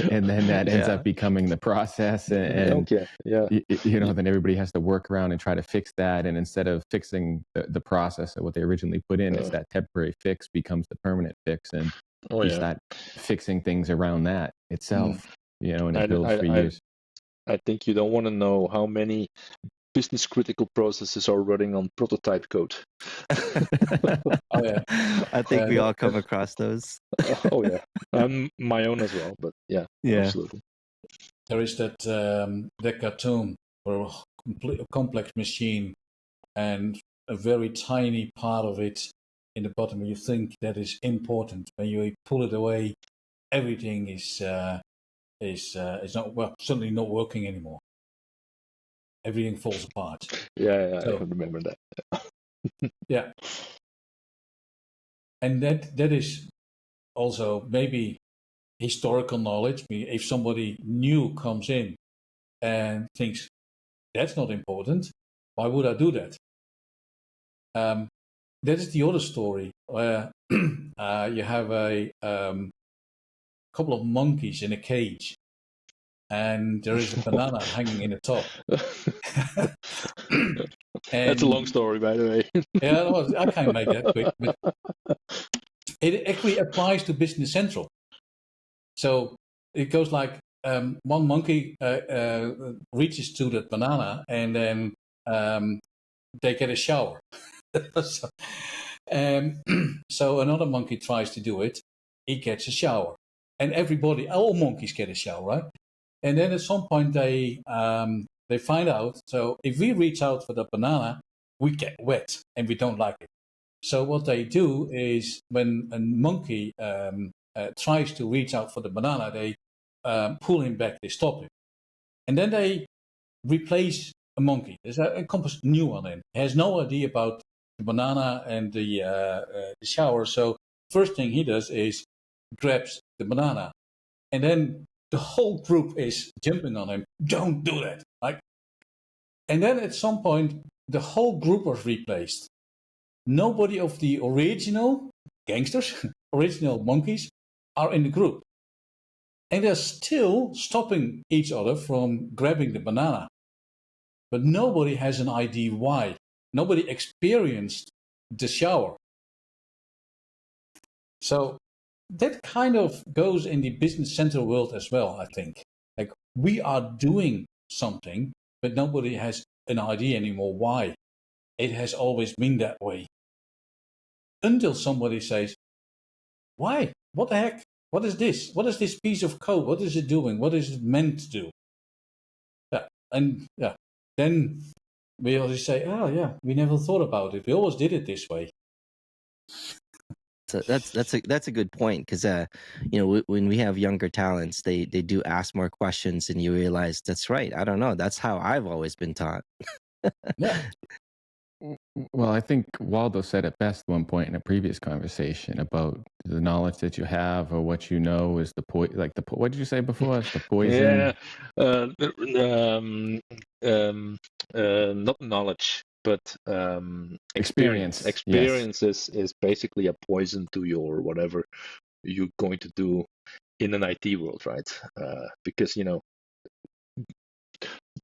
S2: and then that ends
S1: Yeah.
S2: up becoming the process, and
S3: Okay, yeah.
S2: then everybody has to work around and try to fix that, and instead of fixing the process of what they originally put in, it's that temporary fix becomes the permanent fix, and
S3: Oh
S2: you
S3: yeah.
S2: start fixing things around that itself, and it builds for
S3: I
S2: years.
S3: I think you don't want to know how many business critical processes are running on prototype code.
S4: Oh yeah.
S1: I think
S4: Yeah,
S1: we all come across those.
S3: Oh yeah, my own as well. But yeah,
S1: Yeah.
S3: absolutely.
S4: there is that cartoon for a complex machine and a very tiny part of it in the bottom. You think that is important. When you pull it away, everything is not, well, certainly not working anymore. Everything falls apart.
S3: Yeah, I
S4: So
S3: remember that.
S4: yeah, and that is also maybe historical knowledge. If somebody new comes in and thinks that's not important, why would I do that? That is the other story where you have a couple of monkeys in a cage, and there is a banana hanging in the top.
S3: That's a long
S4: And
S3: story, by the way.
S4: yeah, well, I can make that quick, but it actually applies to Business Central. So it goes like one monkey reaches to that banana, and then they get a shower. so, so another monkey tries to do it. He gets a shower, and all monkeys get a shower, right? And then at some point they find out. So if we reach out for the banana, we get wet, and we don't like it. So what they do is when a monkey tries to reach out for the banana, they pull him back, they stop him. And then they replace a monkey. There's a compass new one in. He has no idea about the banana and the shower. So first thing he does is grabs the banana. And then the whole group is jumping on him. Don't do that. Like, and then at some point, the whole group was replaced. Nobody of the original gangsters, original monkeys, are in the group. And they're still stopping each other from grabbing the banana. But nobody has an idea why. Nobody experienced the shower. So that kind of goes in the Business Central world as well, I think. Like, we are doing something, but nobody has an idea anymore why. It has always been that way. Until somebody says, why? What the heck? What is this? What is this piece of code? What is it doing? What is it meant to do? Yeah. And yeah, then we always say, oh yeah, we never thought about it. We always did it this way.
S1: So that's a good point, because when we have younger talents, they do ask more questions, and you realize that's right. I don't know. That's how I've always been taught.
S4: Yeah.
S2: Well, I think Waldo said it best one point in a previous conversation about the knowledge that you have or what you know is the what did you say before? It's the poison.
S3: Yeah, not knowledge, but experience.
S2: Experience, yes.
S3: Experience is basically a poison to your whatever you're going to do in an IT world, right? Because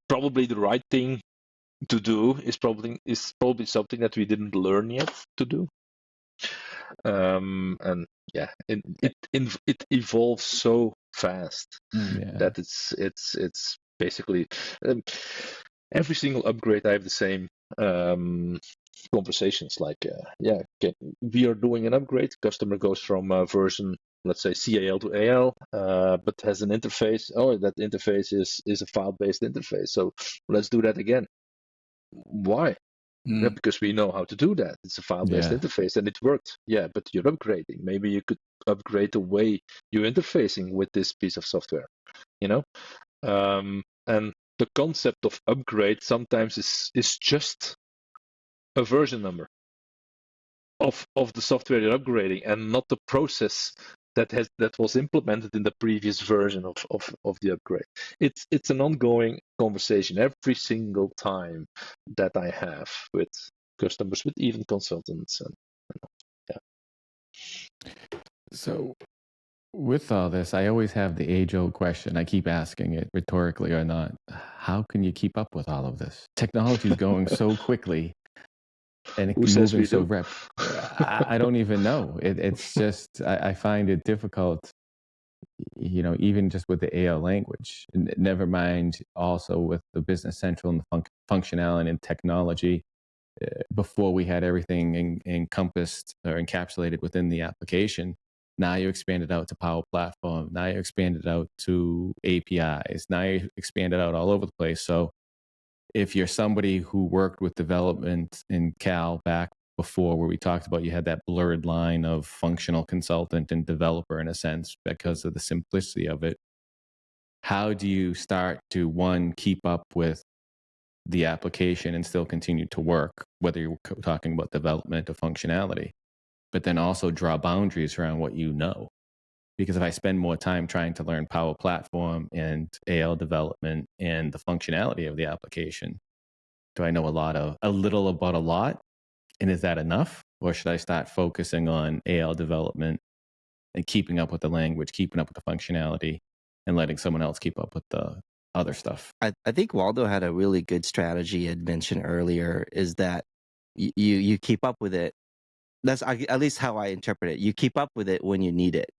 S3: probably the right thing to do is probably something that we didn't learn yet to do. And yeah, it evolves so fast
S2: Yeah.
S3: that it's basically every single upgrade. I have the same conversations like, okay, we are doing an upgrade. Customer goes from version, let's say CAL to AL, but has an interface. Oh, that interface is a file-based interface. So let's do that again. Why? Yeah, because we know how to do that. It's a file-based interface and it worked. Yeah, but you're upgrading. Maybe you could upgrade the way you're interfacing with this piece of software, and the concept of upgrade sometimes is just a version number. of the software you're upgrading, and not the process that was implemented in the previous version of the upgrade. It's an ongoing conversation every single time that I have with customers, with even consultants, and yeah.
S2: So with all this, I always have the age-old question. I keep asking it rhetorically or not. How can you keep up with all of this? Technology is going so quickly, and
S3: Who
S2: it's
S3: says
S2: moving
S3: we
S2: so
S3: do?
S2: rapid. I don't even know. It's just I find it difficult. Even just with the AL language. Never mind also with the Business Central and the functionality and technology. Before we had everything encompassed or encapsulated within the application. Now you expand it out to Power Platform. Now you expand it out to APIs. Now you expand it out all over the place. So if you're somebody who worked with development in Cal back before, where we talked about you had that blurred line of functional consultant and developer in a sense because of the simplicity of it, how do you start to, one, keep up with the application and still continue to work, whether you're talking about development or functionality, but then also draw boundaries around what you know? Because if I spend more time trying to learn Power Platform and AL development and the functionality of the application, do I know a little about a lot? And is that enough? Or should I start focusing on AL development and keeping up with the language, keeping up with the functionality, and letting someone else keep up with the other stuff?
S1: I think Waldo had a really good strategy I'd mentioned earlier, is that you keep up with it. That's at least how I interpret it. You keep up with it when you need it,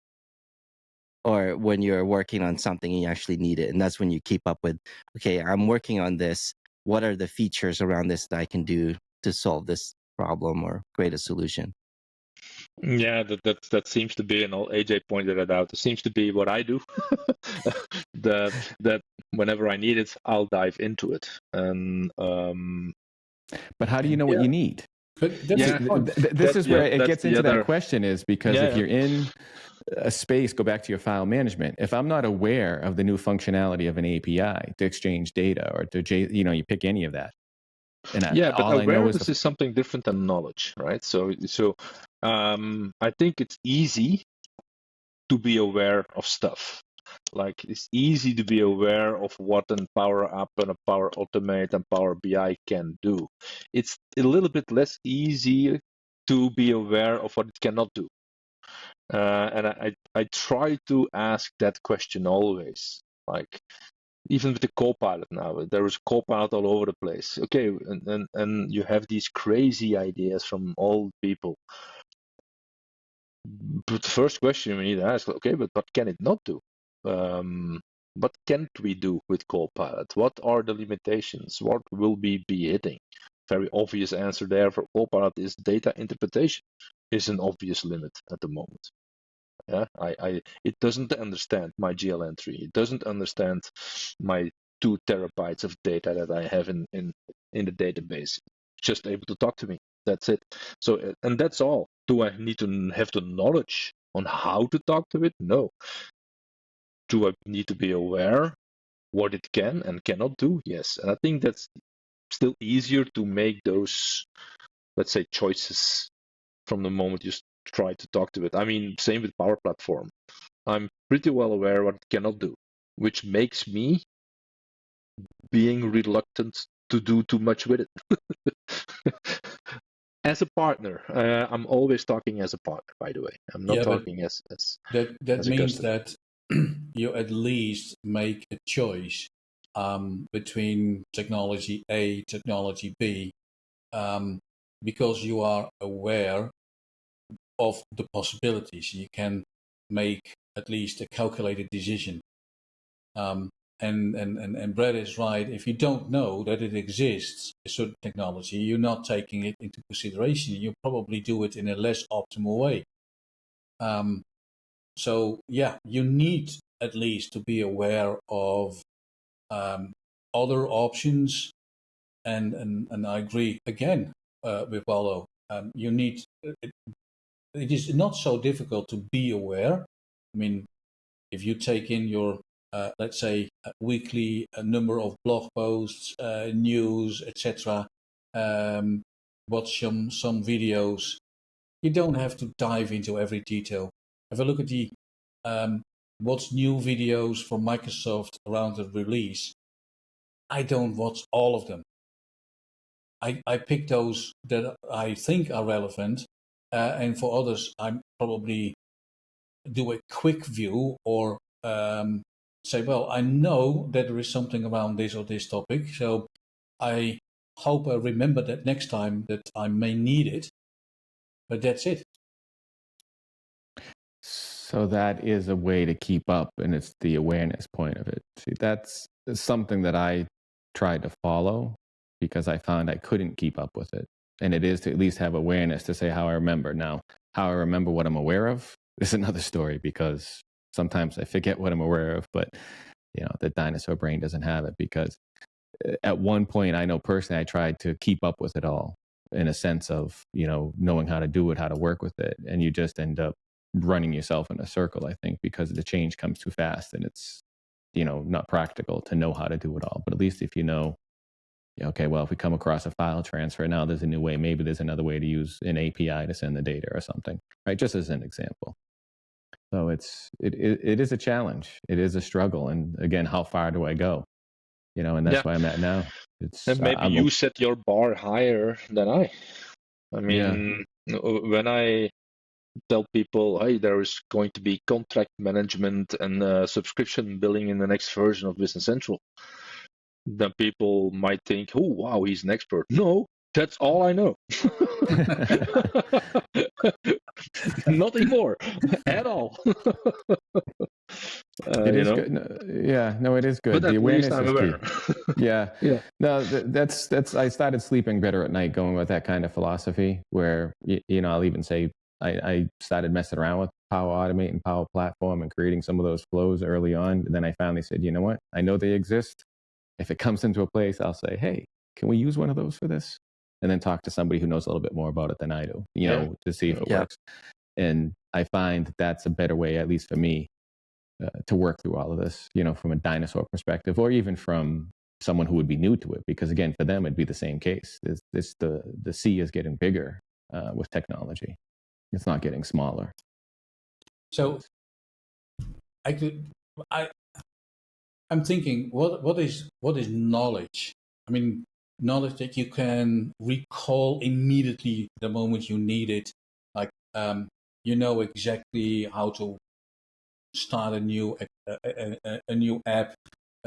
S1: or when you're working on something and you actually need it. And that's when you keep up with, okay, I'm working on this. What are the features around this that I can do to solve this problem or create a solution?
S3: Yeah, that seems to be, and all AJ pointed it out. It seems to be what I do. that whenever I need it, I'll dive into it. And
S2: but how do you know what you need?
S4: But that's the point.
S2: This is where it gets into that question, is because if you're
S3: yeah.
S2: in a space, go back to your file management. If I'm not aware of the new functionality of an API to exchange data or to, you pick any of that. And
S3: But
S2: all I know
S3: awareness is something different than knowledge, right? So I think it's easy to be aware of stuff. Like, it's easy to be aware of what a Power Up and a Power Automate and Power BI can do. It's a little bit less easy to be aware of what it cannot do. And I try to ask that question always. Like, even with the Copilot now, there is Copilot all over the place. Okay, and you have these crazy ideas from all people. But the first question we need to ask, okay, but what can it not do? What can't we do with Copilot? What are the limitations? What will we be hitting? Very obvious answer there for Copilot is data interpretation is an obvious limit at the moment. Yeah, it doesn't understand my GL entry. It doesn't understand my 2 terabytes of data that I have in the database. It's just able to talk to me. That's it. So, and that's all. Do I need to have the knowledge on how to talk to it? No. Do I need to be aware what it can and cannot do? Yes. And I think that's still easier to make those, let's say, choices from the moment you try to talk to it. I mean, same with Power Platform. I'm pretty well aware what it cannot do, which makes me being reluctant to do too much with it. As a partner, I'm always talking as a partner, by the way. I'm not talking as
S4: that
S3: as a
S4: means
S3: customer.
S4: that you at least make a choice between technology A, technology B, because you are aware of the possibilities. You can make at least a calculated decision. And Brad is right. If you don't know that it exists, a certain technology, you're not taking it into consideration. You probably do it in a less optimal way. So yeah, you need at least to be aware of other options. And I agree again with Waldo. You need. It is not so difficult to be aware. I mean, if you take in your let's say weekly number of blog posts, news, etc., watch some videos, You don't have to dive into every detail. If I look at the what's new videos from Microsoft around the release, I don't watch all of them. I pick those that I think are relevant, and for others, I probably do a quick view or say, well, I know that there is something around this or this topic, so I hope I remember that next time that I may need it. But that's it.
S2: So that is a way to keep up, and it's the awareness point of it. See, that's something that I tried to follow because I found I couldn't keep up with it. And it is to at least have awareness to say how I remember. Now, how I remember what I'm aware of is another story, because sometimes I forget what I'm aware of, but the dinosaur brain doesn't have it, because at one point, I know personally, I tried to keep up with it all in a sense of, knowing how to do it, how to work with it. And you just end up running yourself in a circle, I think, because the change comes too fast and it's, not practical to know how to do it all. But at least if okay, well, if we come across a file transfer, now there's a new way, maybe there's another way to use an API to send the data or something, right? Just as an example. So it is a challenge. It is a struggle. And again, how far do I go? And that's why I'm at now.
S3: And maybe you set your bar higher than I. I mean, when I tell people, hey, there is going to be contract management and subscription billing in the next version of Business Central, then people might think, oh, wow, he's an expert. No, that's all I know. Nothing more at all.
S2: It is good. No, it is good.
S3: But
S2: the awareness
S3: I'm
S2: is
S3: aware.
S2: key. Yeah. No, that's. I started sleeping better at night going with that kind of philosophy. Where I'll even say I started messing around with Power Automate and Power Platform and creating some of those flows early on. And then I finally said, you know what? I know they exist. If it comes into a place, I'll say, hey, can we use one of those for this? And then talk to somebody who knows a little bit more about it than I do, to see if it works. And I find that's a better way, at least for me, to work through all of this, from a dinosaur perspective, or even from someone who would be new to it. Because again, for them, it'd be the same case. The sea is getting bigger with technology. It's not getting smaller.
S4: So I'm thinking, what is knowledge? I mean, knowledge that you can recall immediately the moment you need it. Like, you know exactly how to start a new app.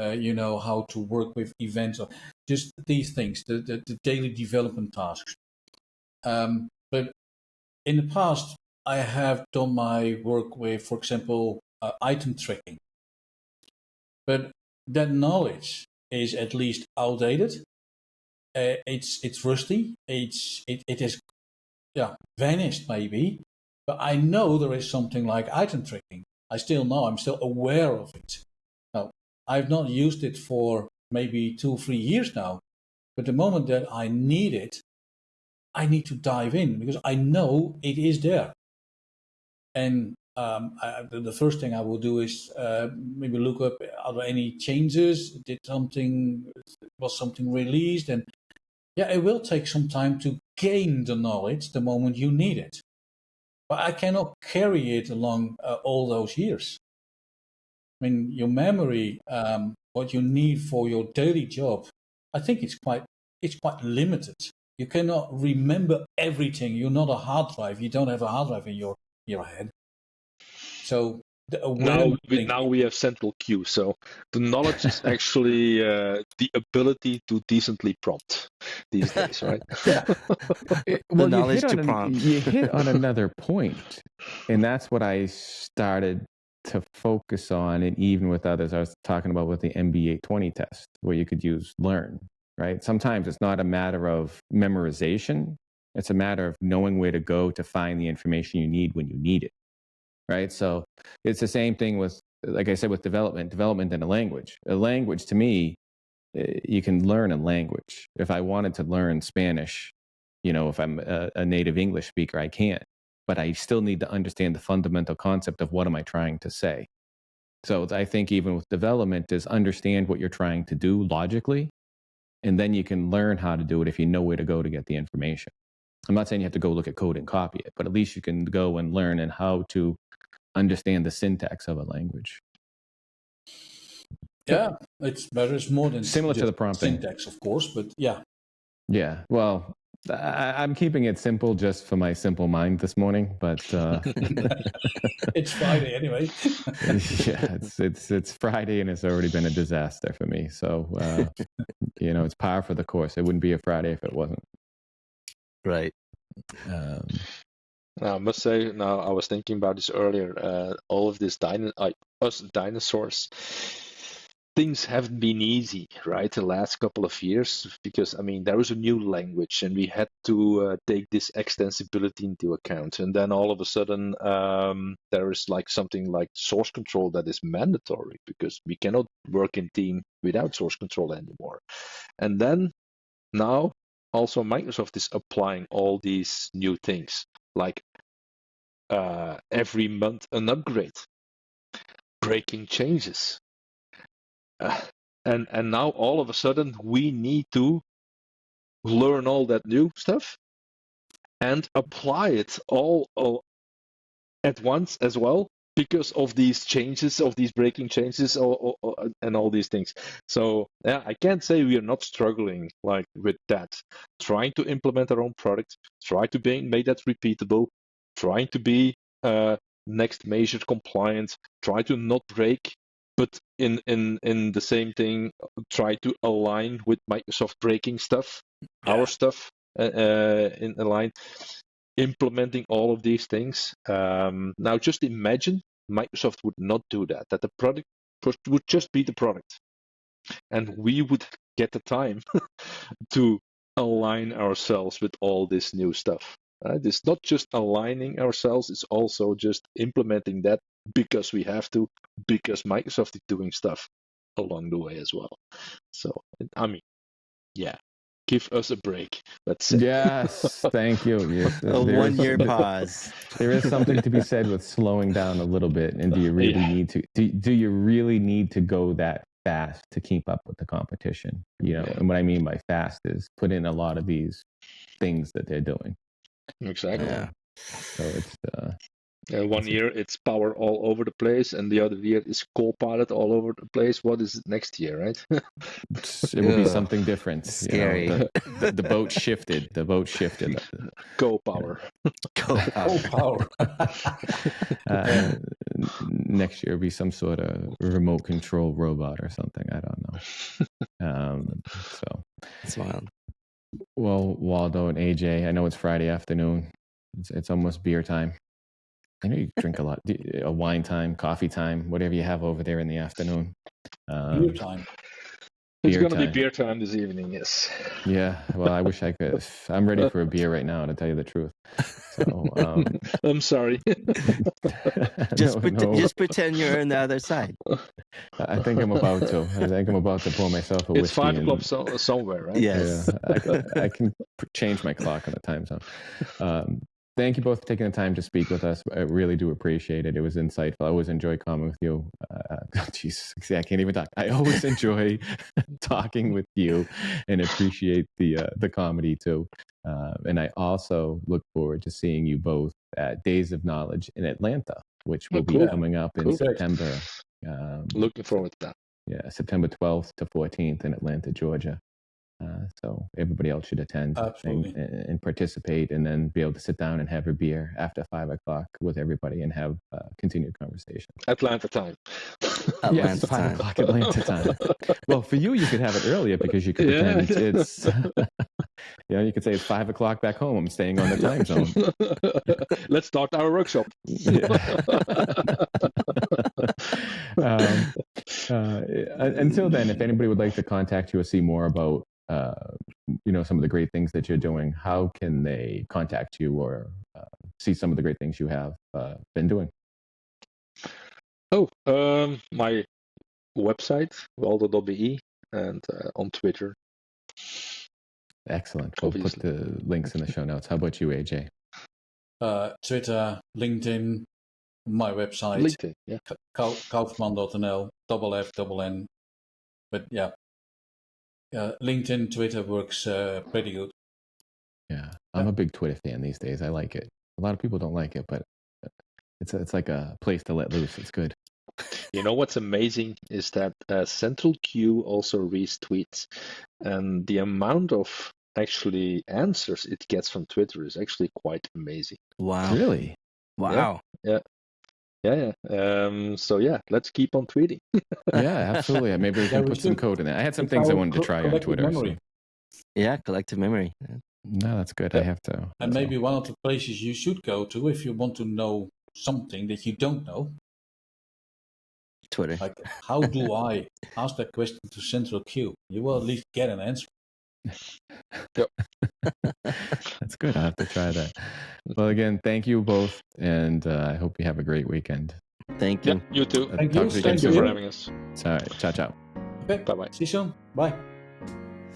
S4: You know how to work with events, or just these things, the daily development tasks. But in the past, I have done my work with, for example, item tracking. But that knowledge is at least outdated. It's rusty. It has vanished maybe. But I know there is something like item tracking. I still know. I'm still aware of it. Now, I've not used it for maybe 2-3 years now. But the moment that I need it, I need to dive in because I know it is there. And the first thing I will do is maybe look up, are there any changes? Was something released? And it will take some time to gain the knowledge the moment you need it. But I cannot carry it along all those years. I mean, your memory, what you need for your daily job, I think it's quite limited. You cannot remember everything. You're not a hard drive. You don't have a hard drive in your head. So the awareness
S3: now we have central queue. So the knowledge is actually the ability to decently prompt these days, right?
S2: Well,
S1: knowledge to prompt.
S2: You hit on another point, and that's what I started to focus on. And even with others, I was talking about with the MB820 test, where you could use learn. Right? Sometimes it's not a matter of memorization. It's a matter of knowing where to go to find the information you need when you need it. Right? So it's the same thing with, like I said, with development in a language. A language, to me, you can learn a language. If I wanted to learn Spanish, if I'm a native English speaker, I can't. But I still need to understand the fundamental concept of what am I trying to say. So I think even with development is understand what you're trying to do logically, and then you can learn how to do it if you know where to go to get the information. I'm not saying you have to go look at code and copy it, but at least you can go and learn and how to understand the syntax of a language.
S4: Yeah, it's better. It's more than
S2: Similar to
S4: just
S2: the prompting.
S4: syntax, of course, but yeah.
S2: Yeah, well, I'm keeping it simple just for my simple mind this morning, but
S4: It's Friday anyway.
S2: yeah, it's Friday and it's already been a disaster for me. So it's par for the course. It wouldn't be a Friday if it wasn't.
S1: Right.
S3: Now, I must say, now I was thinking about this earlier. All of this us dinosaurs, things haven't been easy, right? The last couple of years, because I mean there was a new language, and we had to take this extensibility into account. And then all of a sudden, there is like something like source control that is mandatory because we cannot work in team without source control anymore. And then now also Microsoft is applying all these new things, like every month an upgrade, breaking changes. And now all of a sudden we need to learn all that new stuff and apply it all at once as well because of these changes, of these breaking changes, and all these things. So yeah, I can't say we are not struggling like with that. Trying to implement our own product, try to make that repeatable, trying to be next measure compliant, try to not break, but in the same thing, try to align with Microsoft breaking stuff, our stuff in line. Implementing all of these things. Now, just imagine Microsoft would not do that. That the product would just be the product, and we would get the time to align ourselves with all this new stuff. It's not just aligning ourselves; it's also just implementing that because we have to, because Microsoft is doing stuff along the way as well. So, I mean, yeah. Give us a break, let's say.
S2: Yes, thank you. Yes,
S1: A 1-year pause.
S2: There is something to be said with slowing down a little bit. And do you really need to? Do you really need to go that fast to keep up with the competition? And what I mean by fast is put in a lot of these things that they're doing.
S3: Exactly.
S2: Yeah. So it's.
S3: One year it's power all over the place, and the other year is Copilot all over the place. What is it next year, right?
S2: It will be something different.
S1: Scary.
S2: The boat shifted. The boat shifted.
S3: Go power.
S1: Go
S4: power.
S2: Next year will be some sort of remote control robot or something. I don't know. So
S1: it's wild.
S2: Well, Waldo and AJ, I know it's Friday afternoon. It's almost beer time. I know you drink a lot. A wine time, coffee time, whatever you have over there in the afternoon.
S4: Beer time.
S3: It's going to be beer time this evening, yes.
S2: Yeah, well, I wish I could. I'm ready for a beer right now, to tell you the truth. So,
S3: I'm sorry.
S1: Just pretend you're on the other side.
S2: I think I'm about to. Pour myself a whiskey.
S3: It's 5 o'clock somewhere, right?
S1: Yes.
S2: Yeah, I can change my clock on the time zone. Thank you both for taking the time to speak with us. I really do appreciate it. It was insightful. I always enjoy coming with you. Jesus, I can't even talk. I always enjoy talking with you and appreciate the comedy too. And I also look forward to seeing you both at Days of Knowledge in Atlanta, which will be coming up in September.
S3: Looking forward to that.
S2: Yeah, September 12th to 14th in Atlanta, Georgia. So everybody else should attend and participate, and then be able to sit down and have a beer after 5 o'clock with everybody and have continued conversation.
S3: Atlanta time.
S2: Yes, 5 o'clock Atlanta time. Well, for you could have it earlier because you could pretend it's. You could say it's 5 o'clock back home. I'm staying on the time zone.
S3: Let's start our workshop.
S2: Until then, if anybody would like to contact you or see more about some of the great things that you're doing, how can they contact you or see some of the great things you have been doing?
S3: My website, waldo.be, and on Twitter.
S2: Excellent. We'll put the links in the show notes. How about you, AJ?
S4: Twitter, LinkedIn, my website.
S3: LinkedIn, yeah.
S4: Kauffmann.nl, FFN. But yeah, LinkedIn, Twitter works pretty good.
S2: Yeah, I'm a big Twitter fan these days. I like it. A lot of people don't like it, but it's like a place to let loose. It's good.
S3: You know what's amazing is that Central Q also reads tweets, and the amount of actually answers it gets from Twitter is actually quite amazing.
S1: Wow.
S2: Really?
S1: Wow.
S3: Yeah. So yeah, let's keep on tweeting.
S2: Yeah, absolutely. Maybe we can
S4: we
S2: put some
S4: should.
S2: code in there. I had some
S4: It's
S2: things I
S4: our
S2: wanted to try on
S4: collective
S2: Twitter.
S4: memory.
S2: So.
S1: Yeah, collective memory.
S2: No, that's good. I have to.
S4: And
S2: that's
S4: maybe
S2: all.
S4: one of the places you should go to if you want to know something that you don't know.
S1: Twitter.
S4: Like, how do I ask that question to Central Q? You will at least get an answer.
S2: That's good. I'll have to try that. Well, again, thank you both, and I hope you have a great weekend.
S1: Thank you.
S3: Yeah, you too.
S4: Thank
S2: talk
S4: you.
S2: to you again
S3: Thank you
S2: soon.
S3: for having us.
S2: Sorry. Ciao, ciao.
S4: Okay.
S3: Bye-bye.
S4: See you soon. Bye.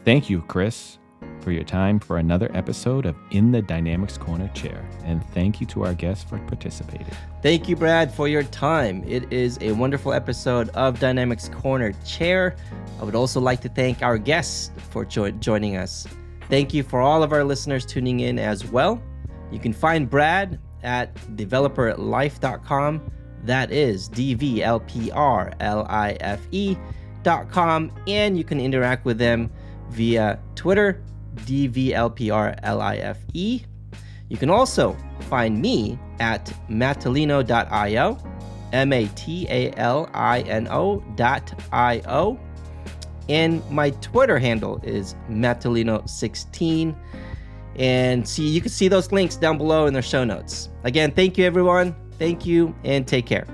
S5: Thank you, Kris, for your time for another episode of In the Dynamics Corner Chair. And thank you to our guests for participating.
S1: Thank you, Brad, for your time. It is a wonderful episode of Dynamics Corner Chair. I would also like to thank our guests for joining us. Thank you for all of our listeners tuning in as well. You can find Brad at developerlife.com. That is DVLPRLIFE.com. And you can interact with them via Twitter, DVLPRLIFE. You can also find me at matalino.io, matalino.io. And my Twitter handle is matalino16. And you can see those links down below in the show notes. Again, thank you, everyone. Thank you, and take care.